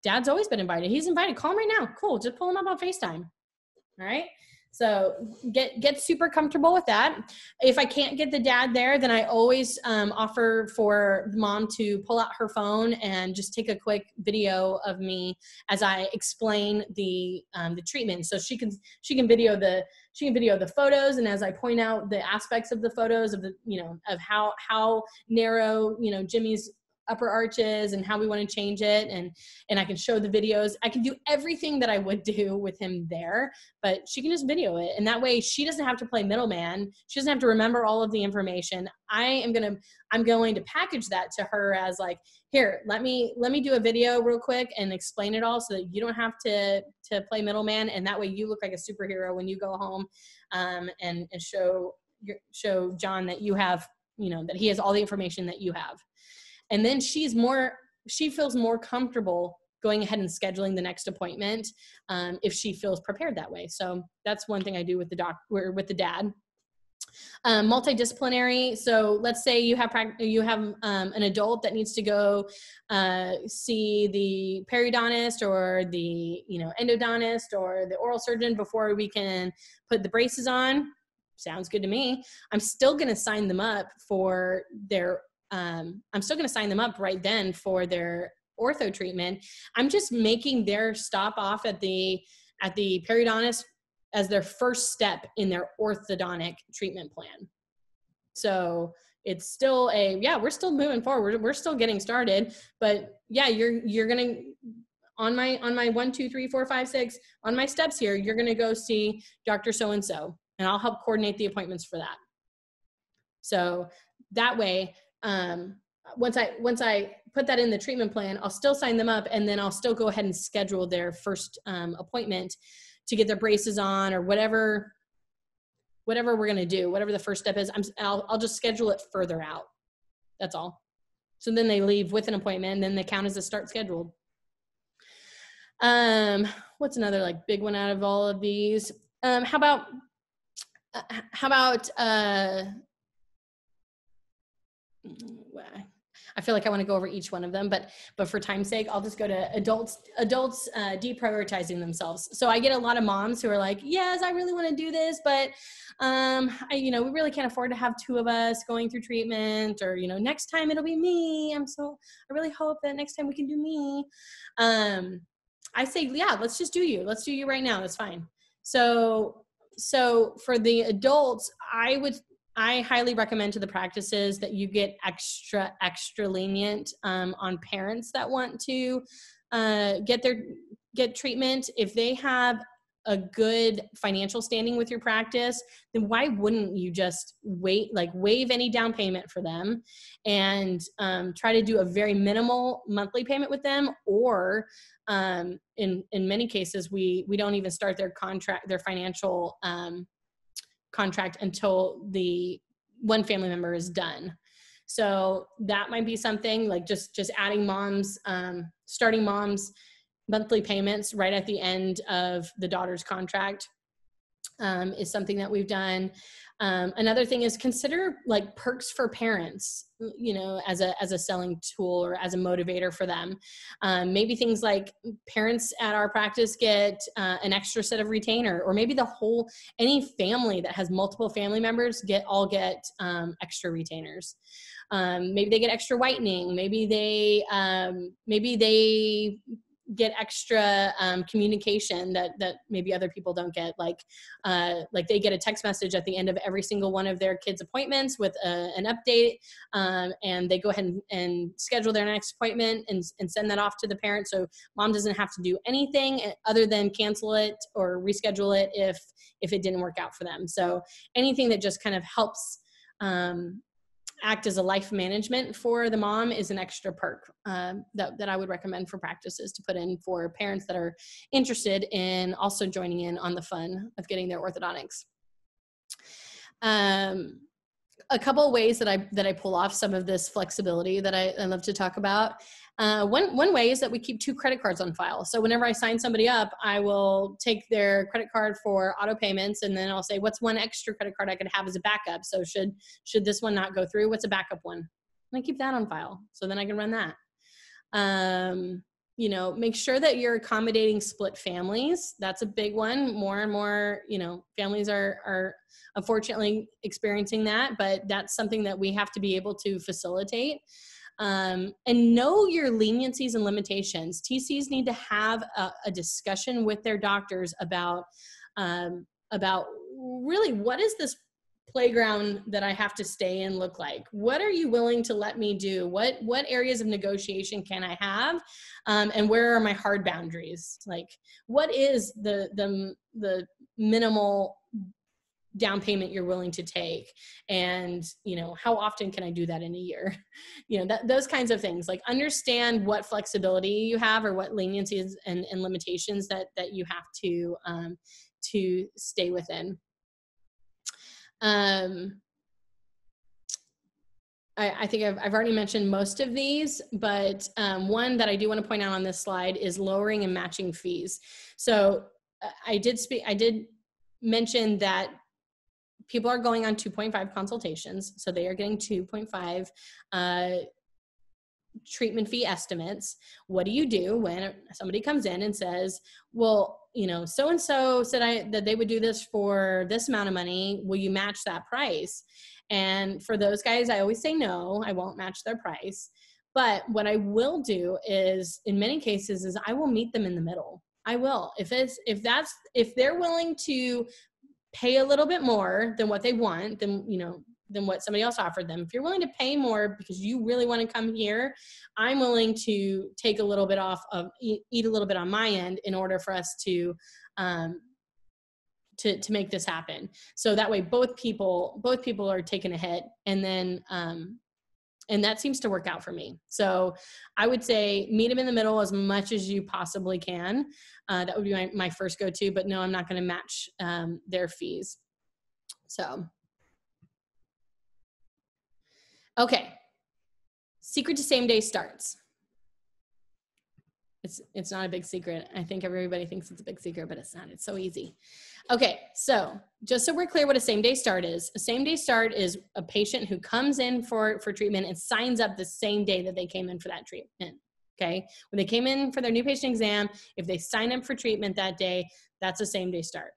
dad's always been invited. He's invited. Call him right now. Cool. Just pull him up on FaceTime. All right. So get super comfortable with that. If I can't get the dad there, then I always offer for mom to pull out her phone and just take a quick video of me as I explain the treatment. So she can video the photos, and as I point out the aspects of the photos of the, you know, of how narrow, you know, Jimmy's upper arches and how we want to change it. And I can show the videos. I can do everything that I would do with him there, but she can just video it. And that way she doesn't have to play middleman. She doesn't have to remember all of the information. I'm going to package that to her as like, here, let me do a video real quick and explain it all so that you don't have to play middleman. And that way you look like a superhero when you go home, and show John that you have, that he has all the information that you have. And then she feels more comfortable going ahead and scheduling the next appointment, if she feels prepared that way. So that's one thing I do with the dad. Multidisciplinary. So let's say you have an adult that needs to go see the periodontist or the endodontist or the oral surgeon before we can put the braces on. Sounds good to me. I'm still going to sign them up for their right then for their ortho treatment. I'm just making their stop off at the periodontist as their first step in their orthodontic treatment plan. So it's still we're still moving forward. We're still getting started, but yeah, you're going to, on my 1, 2, 3, 4, 5, 6, on my steps here, you're going to go see Dr. So-and-so, and I'll help coordinate the appointments for that. So that way, once I put that in the treatment plan, I'll still sign them up, and then I'll still go ahead and schedule their first appointment to get their braces on, or whatever we're going to do, whatever the first step is. I'll just schedule it further out. That's all. So then they leave with an appointment, and then they count as a start scheduled. What's another like big one out of all of these? How about I feel like I want to go over each one of them, but for time's sake, I'll just go to adults deprioritizing themselves. So I get a lot of moms who are like, yes, I really want to do this, but we really can't afford to have 2 of us going through treatment, or next time it'll be me. I really hope that next time we can do me. I say, yeah, let's just do you. Let's do you right now. That's fine. So for the adults, I highly recommend to the practices that you get extra lenient on parents that want to get treatment. If they have a good financial standing with your practice, then why wouldn't you just waive any down payment for them and try to do a very minimal monthly payment with them? Or in many cases, we don't even start their financial contract until the one family member is done. So that might be something like just adding starting mom's monthly payments right at the end of the daughter's contract is something that we've done. Another thing is consider like perks for parents, as a selling tool or as a motivator for them. Maybe things like parents at our practice get an extra set of retainer, or maybe any family that has multiple family members get extra retainers. Maybe they get extra whitening. Maybe they get extra communication that maybe other people don't get, like they get a text message at the end of every single one of their kids' appointments with an update, and they go ahead and schedule their next appointment and send that off to the parent, so mom doesn't have to do anything other than cancel it or reschedule it if it didn't work out for them. So anything that just kind of helps act as a life management for the mom is an extra perk that I would recommend for practices to put in for parents that are interested in also joining in on the fun of getting their orthodontics. A couple of ways that I pull off some of this flexibility that I love to talk about. One way is that we keep 2 credit cards on file. So whenever I sign somebody up, I will take their credit card for auto payments, and then I'll say, what's one extra credit card I could have as a backup? So should this one not go through, what's a backup one? And I keep that on file, so then I can run that. Make sure that you're accommodating split families. That's a big one. More and more, families are unfortunately experiencing that, but that's something that we have to be able to facilitate. And know your leniencies and limitations. TCs need to have a discussion with their doctors about really what is this playground that I have to stay in look like? What are you willing to let me do? What areas of negotiation can I have? And where are my hard boundaries? Like, what is the minimal down payment you're willing to take? And, how often can I do that in a year? Those kinds of things. Like, understand what flexibility you have, or what leniencies and limitations that you have to stay within. I think I've already mentioned most of these, but one that I do want to point out on this slide is lowering and matching fees. So I did mention that people are going on 2.5 consultations. So they are getting 2.5 treatment fee estimates. What do you do when somebody comes in and says, well, so-and-so said that they would do this for this amount of money. Will you match that price? And for those guys, I always say, no, I won't match their price. But what I will do is, in many cases, is I will meet them in the middle. I will. If they're willing to pay a little bit more than what they want, than what somebody else offered them. If you're willing to pay more because you really want to come here, I'm willing to take a little bit off of, eat a little bit on my end in order for us to make this happen. So that way both people are taking a hit, and then and that seems to work out for me. So I would say meet them in the middle as much as you possibly can. That would be my first go-to, but no, I'm not going to match their fees. So, okay. Secret to same day starts. It's not a big secret. I think everybody thinks it's a big secret, but it's not. It's so easy. Okay, so just so we're clear what a same day start is. A same day start is a patient who comes in for treatment and signs up the same day that they came in for that treatment. Okay, when they came in for their new patient exam, if they sign up for treatment that day, that's a same day start.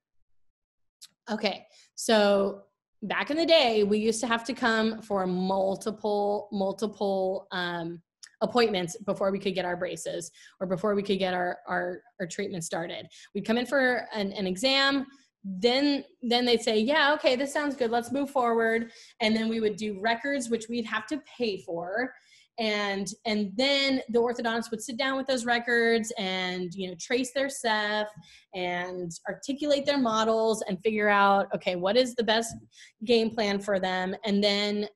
Okay, so back in the day, we used to have to come for multiple appointments before we could get our braces, or before we could get our treatment started. We'd come in for an exam, then they'd say, yeah, okay, this sounds good, let's move forward. And then we would do records, which we'd have to pay for. And then the orthodontist would sit down with those records and, trace their ceph and articulate their models and figure out, okay, what is the best game plan for them? And then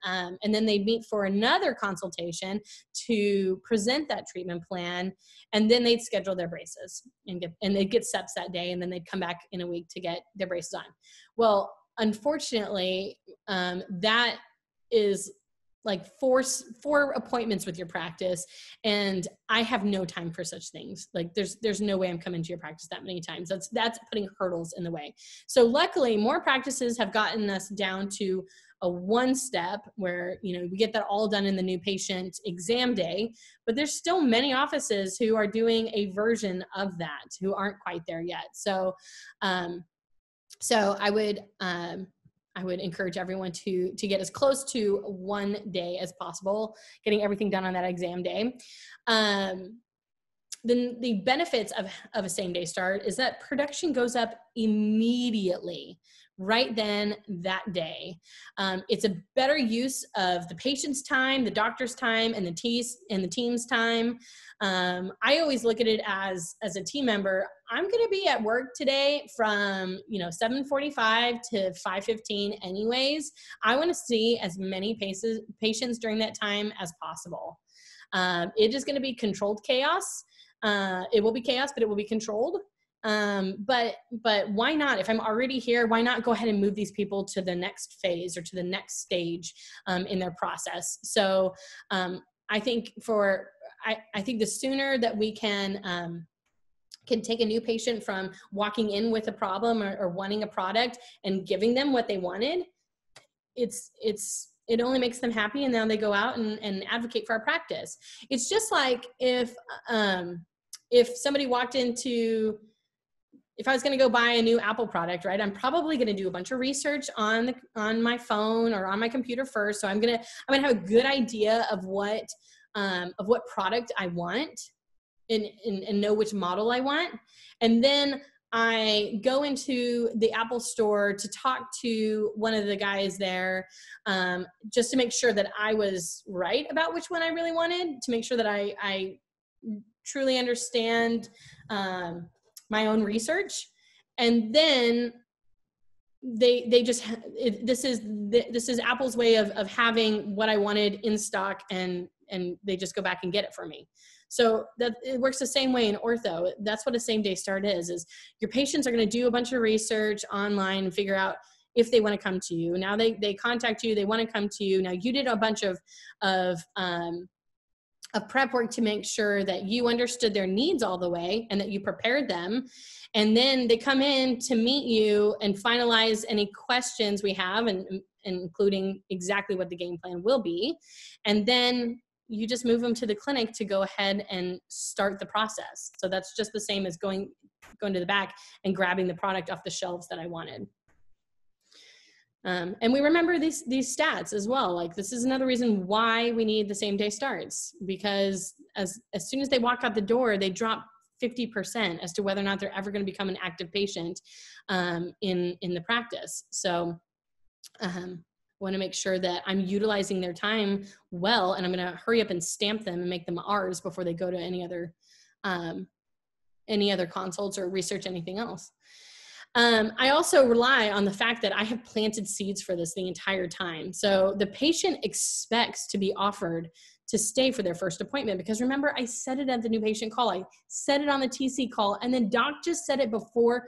they'd meet for another consultation to present that treatment plan. And then they'd schedule their braces and they'd get steps that day. And then they'd come back in a week to get their braces on. Well, unfortunately, that is like four appointments with your practice. And I have no time for such things. Like there's no way I'm coming to your practice that many times. That's putting hurdles in the way. So luckily more practices have gotten us down to a one step where, we get that all done in the new patient exam day, but there's still many offices who are doing a version of that who aren't quite there yet. So, I would encourage everyone to get as close to one day as possible, getting everything done on that exam day. Then the benefits of a same day start is that production goes up immediately, right then, that day. It's a better use of the patient's time, the doctor's time, and the team's time. I always look at it as a team member. I'm going to be at work today from 7:45 to 5:15 anyways. I want to see as many patients during that time as possible. It is going to be controlled chaos. It will be chaos, but it will be controlled. But why not? If I'm already here, why not go ahead and move these people to the next phase or to the next stage in their process? So I think I think the sooner that we can take a new patient from walking in with a problem or wanting a product and giving them what they wanted, it only makes them happy, and now they go out and advocate for our practice. It's just like if somebody walked into, if I was going to go buy a new Apple product, right? I'm probably going to do a bunch of research on my phone or on my computer first. So I'm going to have a good idea of what product I want and know which model I want. And then I go into the Apple store to talk to one of the guys there, just to make sure that I was right about which one I really wanted, to make sure that I truly understand my own research. And then this is Apple's way of having what I wanted in stock, and they just go back and get it for me. So that it works the same way in ortho. That's what a same day start is your patients are going to do a bunch of research online and figure out if they want to come to you. Now they contact you, they want to come to you. Now you did a bunch of prep work to make sure that you understood their needs all the way and that you prepared them. And then they come in to meet you and finalize any questions we have, and including exactly what the game plan will be. And then you just move them to the clinic to go ahead and start the process. So that's just the same as going to the back and grabbing the product off the shelves that I wanted. And we remember these stats as well. Like, this is another reason why we need the same day starts, because as soon as they walk out the door, they drop 50% as to whether or not they're ever going to become an active patient in the practice. So want to make sure that I'm utilizing their time well, and I'm going to hurry up and stamp them and make them ours before they go to any other consults or research anything else. I also rely on the fact that I have planted seeds for this the entire time. So the patient expects to be offered to stay for their first appointment, because remember, I said it at the new patient call, I said it on the TC call, and then doc just said it before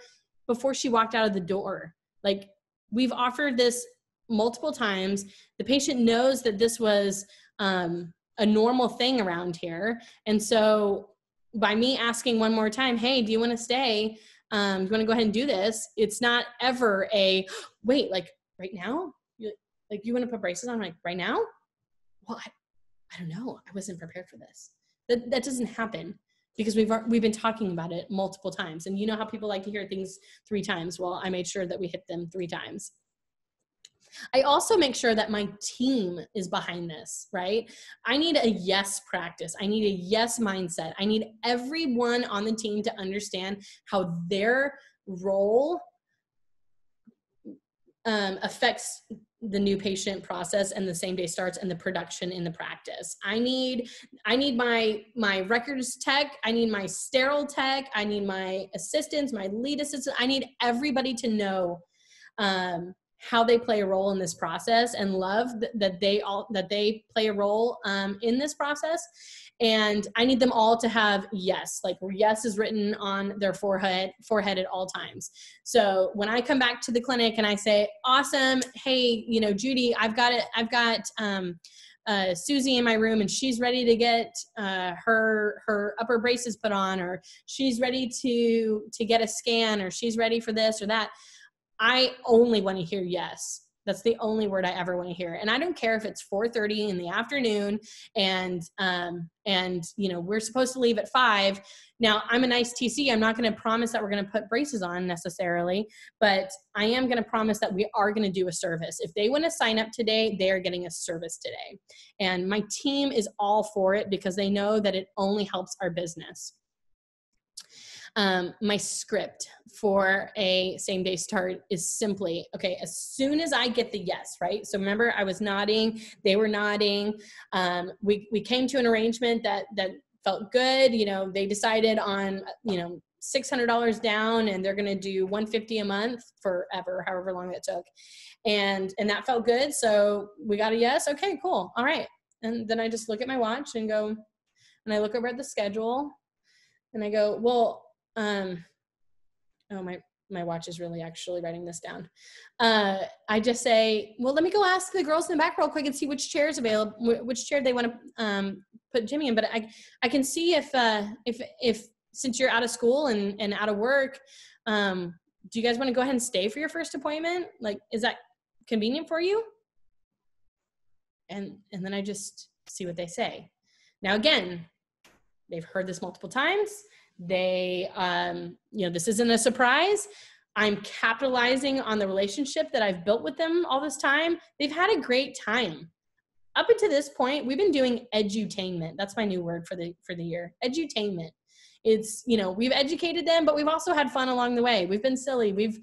she walked out of the door. Like, we've offered this multiple times. The patient knows that this was a normal thing around here. And so by me asking one more time, hey, do you want to stay? Do you want to go ahead and do this? It's not ever a, wait, like right now? You want to put braces on like right now? Well, I don't know. I wasn't prepared for this. That doesn't happen, because we've been talking about it multiple times. And you know how people like to hear things 3 times. Well, I made sure that we hit them 3 times. I also make sure that my team is behind this, right? I need a yes practice. I need a yes mindset. I need everyone on the team to understand how their role affects the new patient process and the same day starts and the production in the practice. I need my records tech. I need my sterile tech. I need my assistants, my lead assistant. I need everybody to know how they play a role in this process, and love that they play a role in this process. And I need them all to have yes, like yes is written on their forehead at all times. So when I come back to the clinic and I say, awesome, hey, Judy, I've got Susie in my room and she's ready to get her upper braces put on, or she's ready to get a scan, or she's ready for this or that. I only want to hear yes. That's the only word I ever want to hear. And I don't care if it's 4:30 in the afternoon and we're supposed to leave at 5. Now, I'm a nice TC. I'm not going to promise that we're going to put braces on necessarily, but I am going to promise that we are going to do a service. If they want to sign up today, they are getting a service today. And my team is all for it, because they know that it only helps our business. My script for a same day start is simply, okay, as soon as I get the yes, right? So remember, I was nodding, they were nodding. We came to an arrangement that felt good. They decided on, $600 down, and they're going to do $150 a month forever, however long that took. And that felt good. So we got a yes. Okay, cool. All right. And then I just look at my watch and go, and I look over at the schedule and I go, well, my watch is really actually writing this down. I just say, well, let me go ask the girls in the back real quick and see which chair is available, which chair they want to put Jimmy in. But I can see if since you're out of school and out of work, do you guys want to go ahead and stay for your first appointment? Like, is that convenient for you? And then I just see what they say. Now, again, they've heard this multiple times. They, this isn't a surprise. I'm capitalizing on the relationship that I've built with them all this time. They've had a great time. up until this point, we've been doing edutainment. That's my new word for the year, edutainment. It's, you know, we've educated them, but we've also had fun along the way. We've been silly. We've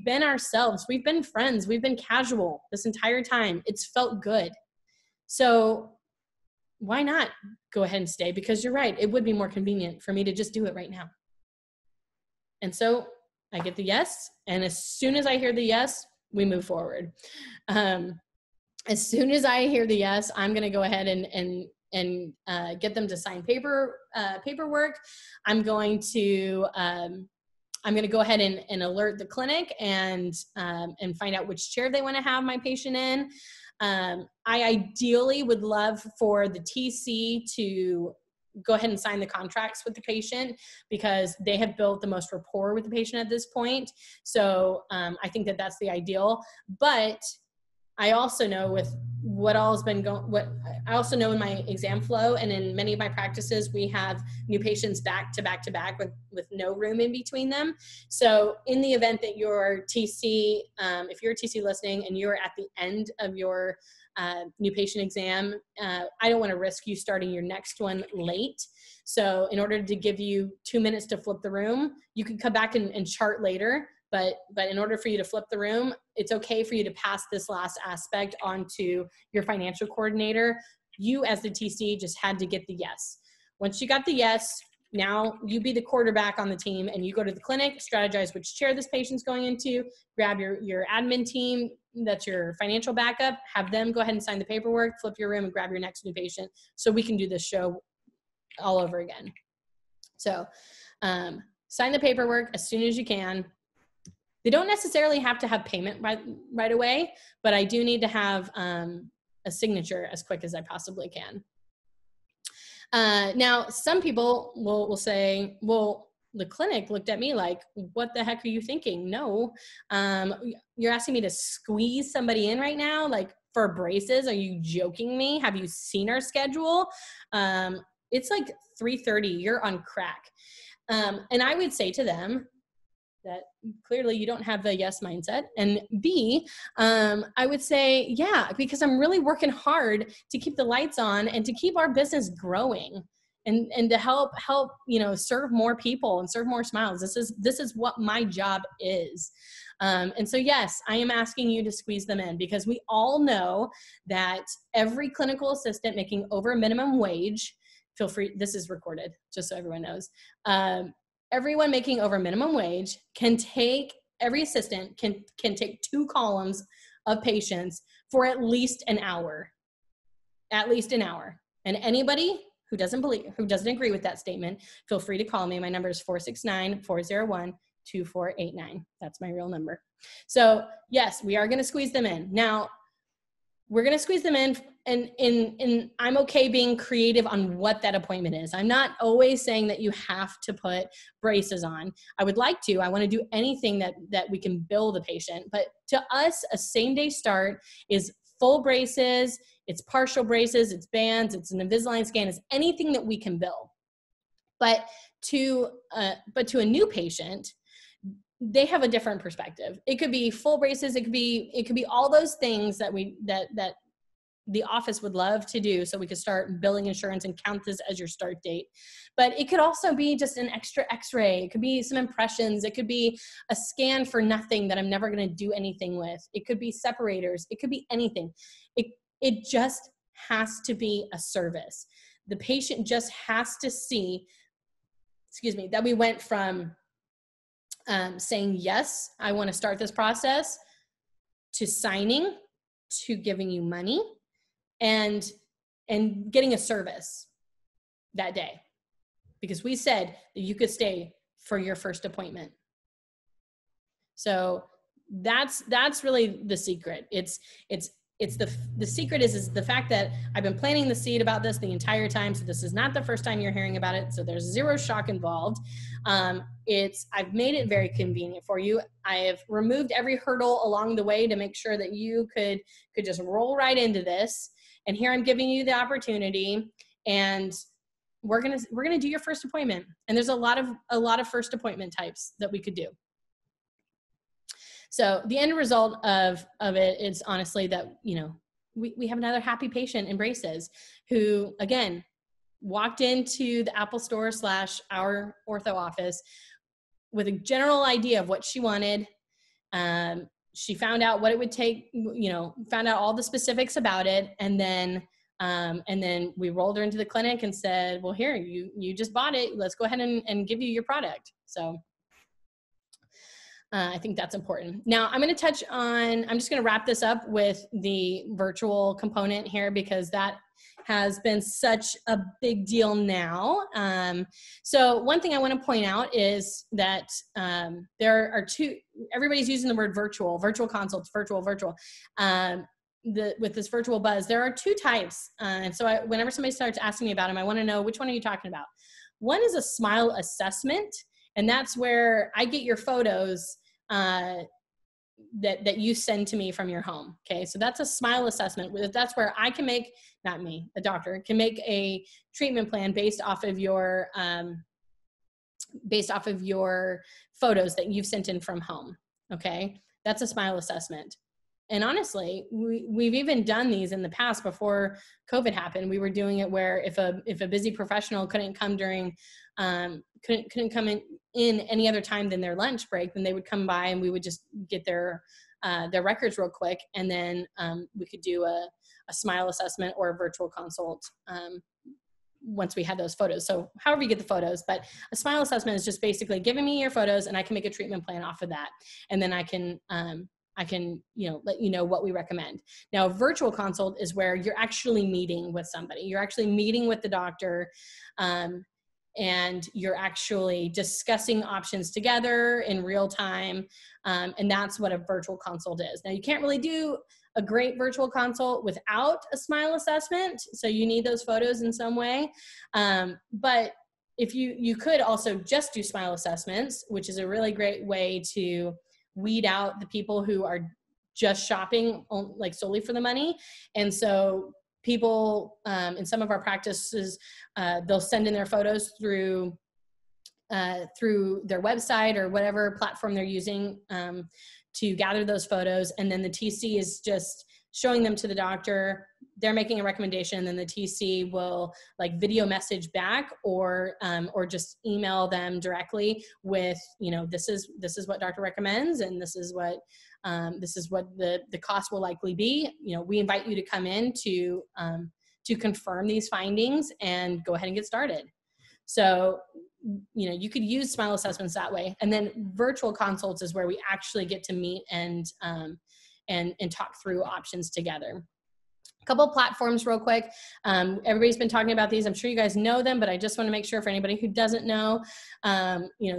been ourselves. We've been friends. We've been casual this entire time. It's felt good. So why not go ahead and stay? Because you're right. It would be more convenient for me to just do it right now. And so I get the yes. And as soon as I hear the yes, we move forward. As soon as I hear the yes, I'm going to go ahead and get them to sign paperwork. I'm going to go ahead and alert the clinic and find out which chair they want to have my patient in. I ideally would love for the TC to go ahead and sign the contracts with the patient because they have built the most rapport with the patient at this point. So I think that that's the ideal. But I also know with what all has been I also know in my exam flow and in many of my practices, we have new patients back to back to back with no room in between them. So in the event that your TC, if you're a TC listening and you're at the end of your new patient exam, I don't want to risk you starting your next one late. So in order to give you 2 minutes to flip the room, you can come back and chart later. But in order for you to flip the room, it's okay for you to pass this last aspect on to your financial coordinator. You as the TC just had to get the yes. Once you got the yes, now you be the quarterback on the team and you go to the clinic, strategize which chair this patient's going into, grab your admin team, that's your financial backup, have them go ahead and sign the paperwork, flip your room and grab your next new patient so we can do this show all over again. So sign the paperwork as soon as you can. They don't necessarily have to have payment right away, but I do need to have a signature as quick as I possibly can. Now, some people will say, well, the clinic looked at me like, what the heck are you thinking? No, you're asking me to squeeze somebody in right now, like for braces? Are you joking me? Have you seen our schedule? It's like 3:30, you're on crack. And I would say to them, that clearly you don't have the yes mindset. And B, I would say, yeah, because I'm really working hard to keep the lights on and to keep our business growing and to help, serve more people and serve more smiles. This is what my job is. And so, yes, I am asking you to squeeze them in because we all know that every clinical assistant making over minimum wage, feel free, this is recorded just so everyone knows, everyone making over minimum wage every assistant can take 2 columns of patients for at least an hour. And anybody who doesn't agree with that statement, feel free to call me. My number is 469-401-2489. That's my real number. So yes, we are going to squeeze them in. Now, we're going to squeeze them in and I'm okay being creative on what that appointment is. I'm not always saying that you have to put braces on. I would like to. I want to do anything that we can bill the patient. But to us, a same day start is full braces, it's partial braces, it's bands, it's an Invisalign scan, it's anything that we can bill. But to a new patient, they have a different perspective. It could be full braces. It could be all those things that the office would love to do so we could start billing insurance and count this as your start date. But it could also be just an extra x-ray. It could be some impressions. It could be a scan for nothing that I'm never going to do anything with. It could be separators. It could be anything. It just has to be a service. The patient just has to see, that we went from saying, yes, I want to start this process, to signing, to giving you money, and getting a service that day. Because we said that you could stay for your first appointment. So that's really the secret. The secret is the fact that I've been planting the seed about this the entire time. So this is not the first time you're hearing about it. So there's zero shock involved. I've made it very convenient for you. I have removed every hurdle along the way to make sure that you could just roll right into this. And here I'm giving you the opportunity, and we're gonna do your first appointment. And there's a lot of first appointment types that we could do. So the end result of it is honestly that, we have another happy patient in braces who, again, walked into the Apple store / our ortho office with a general idea of what she wanted. She found out what it would take, found out all the specifics about it. And then we rolled her into the clinic and said, well, here, you just bought it. Let's go ahead and give you your product. So I think that's important. Now I'm going to touch on, I'm just going to wrap this up with the virtual component here, because that has been such a big deal now. So one thing I want to point out is that there are two, everybody's using the word virtual consults, virtual. With this virtual buzz, there are two types. And so whenever somebody starts asking me about them, I want to know, which one are you talking about? One is a smile assessment. And that's where I get your photos that you send to me from your home. Okay, so that's a smile assessment. That's where I can make, not me, a doctor, can make a treatment plan based off of your photos that you've sent in from home. Okay, that's a smile assessment. And honestly, we've even done these in the past before COVID happened. We were doing it where if a busy professional couldn't come during, couldn't come in any other time than their lunch break, then they would come by and we would just get their records real quick. And then we could do a smile assessment or a virtual consult once we had those photos. So however you get the photos, but a smile assessment is just basically giving me your photos and I can make a treatment plan off of that. And then I can let you know what we recommend. Now, a virtual consult is where you're actually meeting with somebody. You're actually meeting with the doctor, and you're actually discussing options together in real time. And that's what a virtual consult is. Now, you can't really do a great virtual consult without a smile assessment. So you need those photos in some way. But if you could also just do smile assessments, which is a really great way to weed out the people who are just shopping like solely for the money. And so people in some of our practices, they'll send in their photos through their website or whatever platform they're using to gather those photos. And then the TC is just showing them to the doctor. They're making a recommendation, and then the TC will like video message back or just email them directly with, this is what doctor recommends, and this is what the cost will likely be. We invite you to come in to confirm these findings and go ahead and get started. So, you could use smile assessments that way. And then virtual consults is where we actually get to meet and talk through options together. A couple of platforms real quick. Everybody's been talking about these. I'm sure you guys know them, but I just want to make sure for anybody who doesn't know,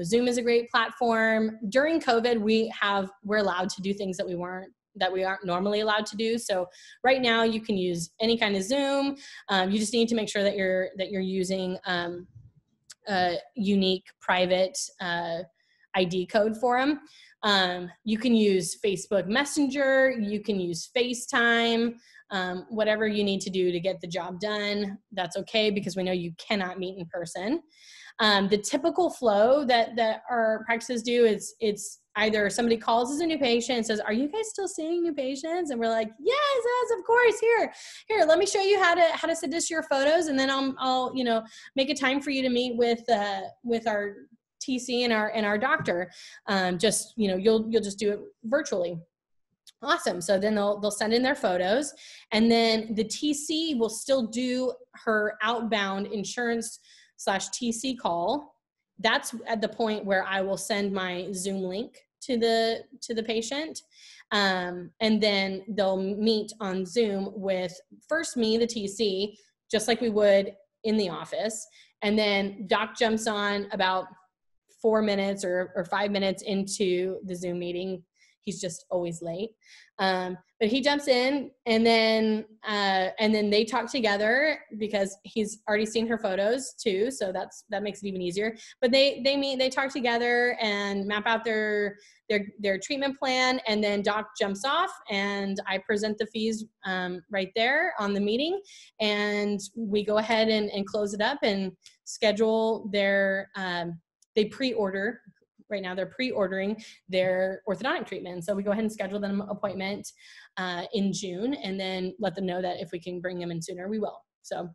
Zoom is a great platform. During COVID, we're allowed to do things that we aren't normally allowed to do. So right now you can use any kind of Zoom. You just need to make sure that you're using a unique private ID code for them. You can use Facebook Messenger, you can use FaceTime, whatever you need to do to get the job done. That's okay, because we know you cannot meet in person. The typical flow that our practices do is it's either somebody calls as a new patient and says, are you guys still seeing new patients? And we're like, yes, of course. Here, let me show you how to send us your photos. And then I'll make a time for you to meet with our TC and our doctor. You'll just do it virtually. Awesome. So then they'll send in their photos, and then the TC will still do her outbound insurance / TC call. That's at the point where I will send my Zoom link to the patient. And then they'll meet on Zoom with first me, the TC, just like we would in the office. And then doc jumps on about 4 minutes or 5 minutes into the Zoom meeting. He's just always late. But he jumps in, and then they talk together because he's already seen her photos too. So that makes it even easier. But they meet, they talk together and map out their treatment plan. And then doc jumps off, and I present the fees right there on the meeting. And we go ahead and close it up and schedule they pre-order. right now they're pre-ordering their orthodontic treatment. So we go ahead and schedule them an appointment in June, and then let them know that if we can bring them in sooner, we will. So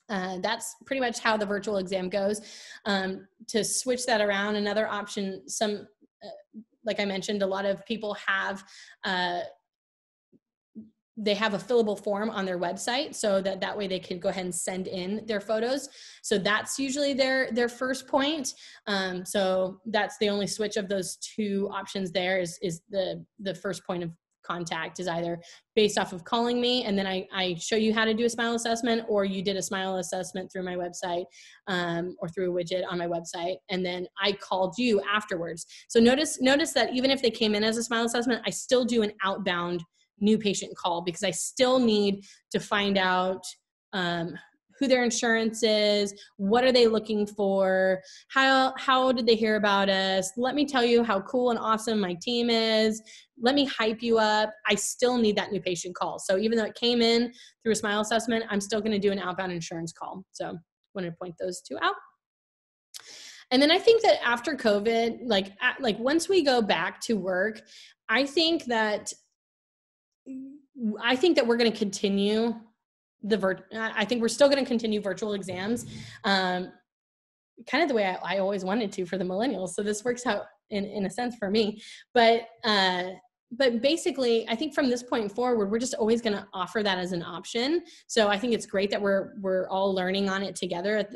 that's pretty much how the virtual exam goes. To switch that around, another option, like I mentioned, a lot of people have they have a fillable form on their website, so that way they can go ahead and send in their photos. So that's usually their first point. So that's the only switch of those two options there is the first point of contact is either based off of calling me, and then I show you how to do a smile assessment, or you did a smile assessment through my website, or through a widget on my website, and then I called you afterwards. So notice that even if they came in as a smile assessment, I still do an outbound new patient call, because I still need to find out who their insurance is, what are they looking for, how did they hear about us, let me tell you how cool and awesome my team is, let me hype you up. I still need that new patient call. So even though it came in through a smile assessment, I'm still going to do an outbound insurance call. So I wanted to point those two out. And then I think that after COVID, like once we go back to work, I think that we're going to continue I think we're still going to continue virtual exams, kind of the way I always wanted to for the millennials. So this works out in a sense for me, but basically I think from this point forward, we're just always going to offer that as an option. So I think it's great that we're all learning on it together at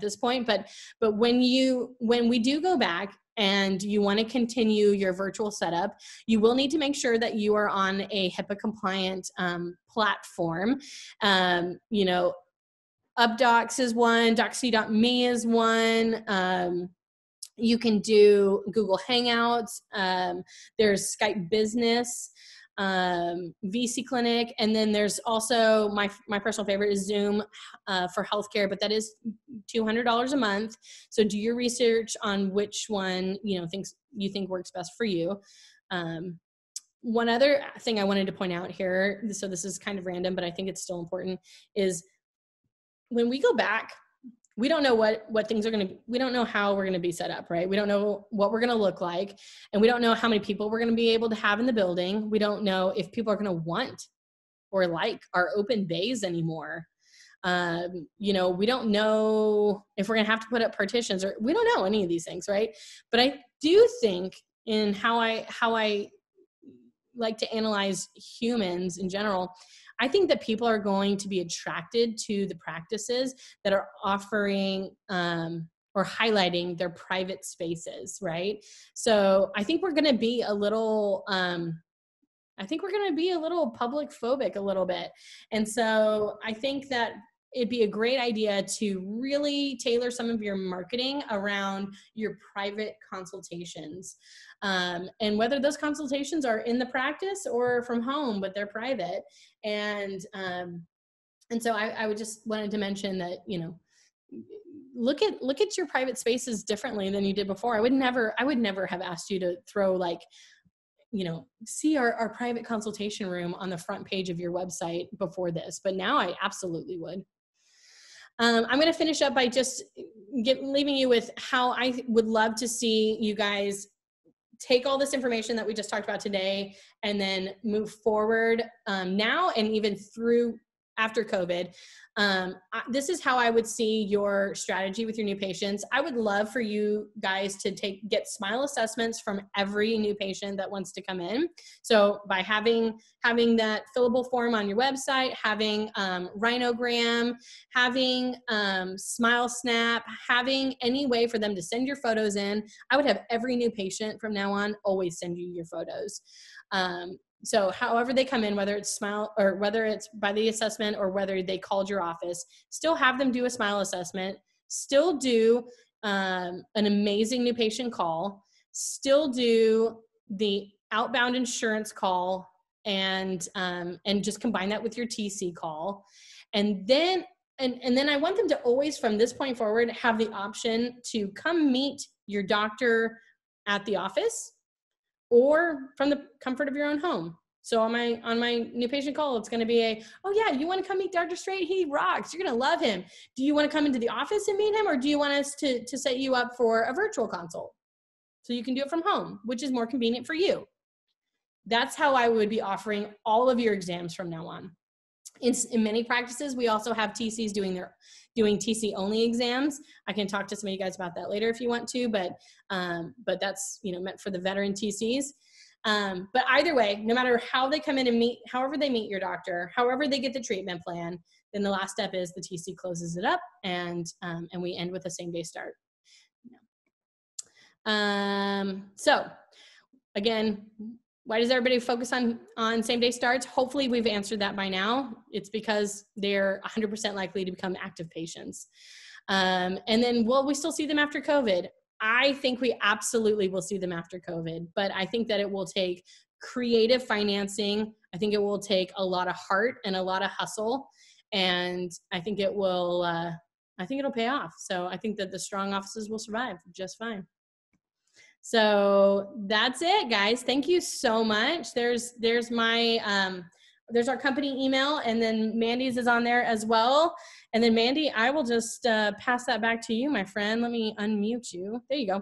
this point, but when we do go back and you want to continue your virtual setup, you will need to make sure that you are on a HIPAA compliant platform. UpDocs is one, Doxy.me is one. You can do Google Hangouts. There's Skype Business, VC Clinic, and then there's also my personal favorite is Zoom for healthcare, but that is $200 a month. So do your research on which one you think works best for you. One other thing I wanted to point out here, so this is kind of random, but I think it's still important, is when we go back, we don't know what things are going to, we don't know how we're going to be set up, right? We don't know what we're going to look like, and we don't know how many people we're going to be able to have in the building. We don't know if people are going to want or like our open bays anymore. We don't know if we're going to have to put up partitions, or we don't know any of these things, right? But I do think in how I like to analyze humans in general, I think that people are going to be attracted to the practices that are offering or highlighting their private spaces, right? So I think we're going to be a little, public phobic a little bit. And so I think that it'd be a great idea to really tailor some of your marketing around your private consultations. And whether those consultations are in the practice or from home, but they're private. And so I would just wanted to mention that, look at your private spaces differently than you did before. I would never have asked you to throw see our private consultation room on the front page of your website before this, but now I absolutely would. I'm going to finish up by just leaving you with how I would love to see you guys take all this information that we just talked about today and then move forward now and even through after COVID. This is how I would see your strategy with your new patients. I would love for you guys to get smile assessments from every new patient that wants to come in. So by having that fillable form on your website, having Rhinogram, having Smile Snap, having any way for them to send your photos in, I would have every new patient from now on always send you your photos. So however they come in, whether it's smile or whether it's by the assessment or whether they called your office, still have them do a smile assessment, still do an amazing new patient call, still do the outbound insurance call, and just combine that with your TC call. And then I want them to always, from this point forward, have the option to come meet your doctor at the office or from the comfort of your own home. So on my new patient call, it's going to be oh yeah, you want to come meet Dr. Straight? He rocks. You're going to love him. Do you want to come into the office and meet him, or do you want us to set you up for a virtual consult? So you can do it from home, which is more convenient for you. That's how I would be offering all of your exams from now on. In many practices, we also have TCs doing TC only exams. I can talk to some of you guys about that later if you want to, but that's, you know, meant for the veteran TCs. But either way, no matter how they come in and meet, however they meet your doctor, however they get the treatment plan, then the last step is the TC closes it up, and we end with a same day start. So again, why does everybody focus on same day starts? Hopefully we've answered that by now. It's because they're 100% likely to become active patients. And then will we still see them after COVID? I think we absolutely will see them after COVID, but I think that it will take creative financing. I think it will take a lot of heart and a lot of hustle. And I think it will, I think it'll pay off. So I think that the strong offices will survive just fine. So that's it, guys. Thank you so much. There's my, there's our company email, and then Mandy's is on there as well. And then Mandy, I will just pass that back to you, my friend. Let me unmute you. There you go.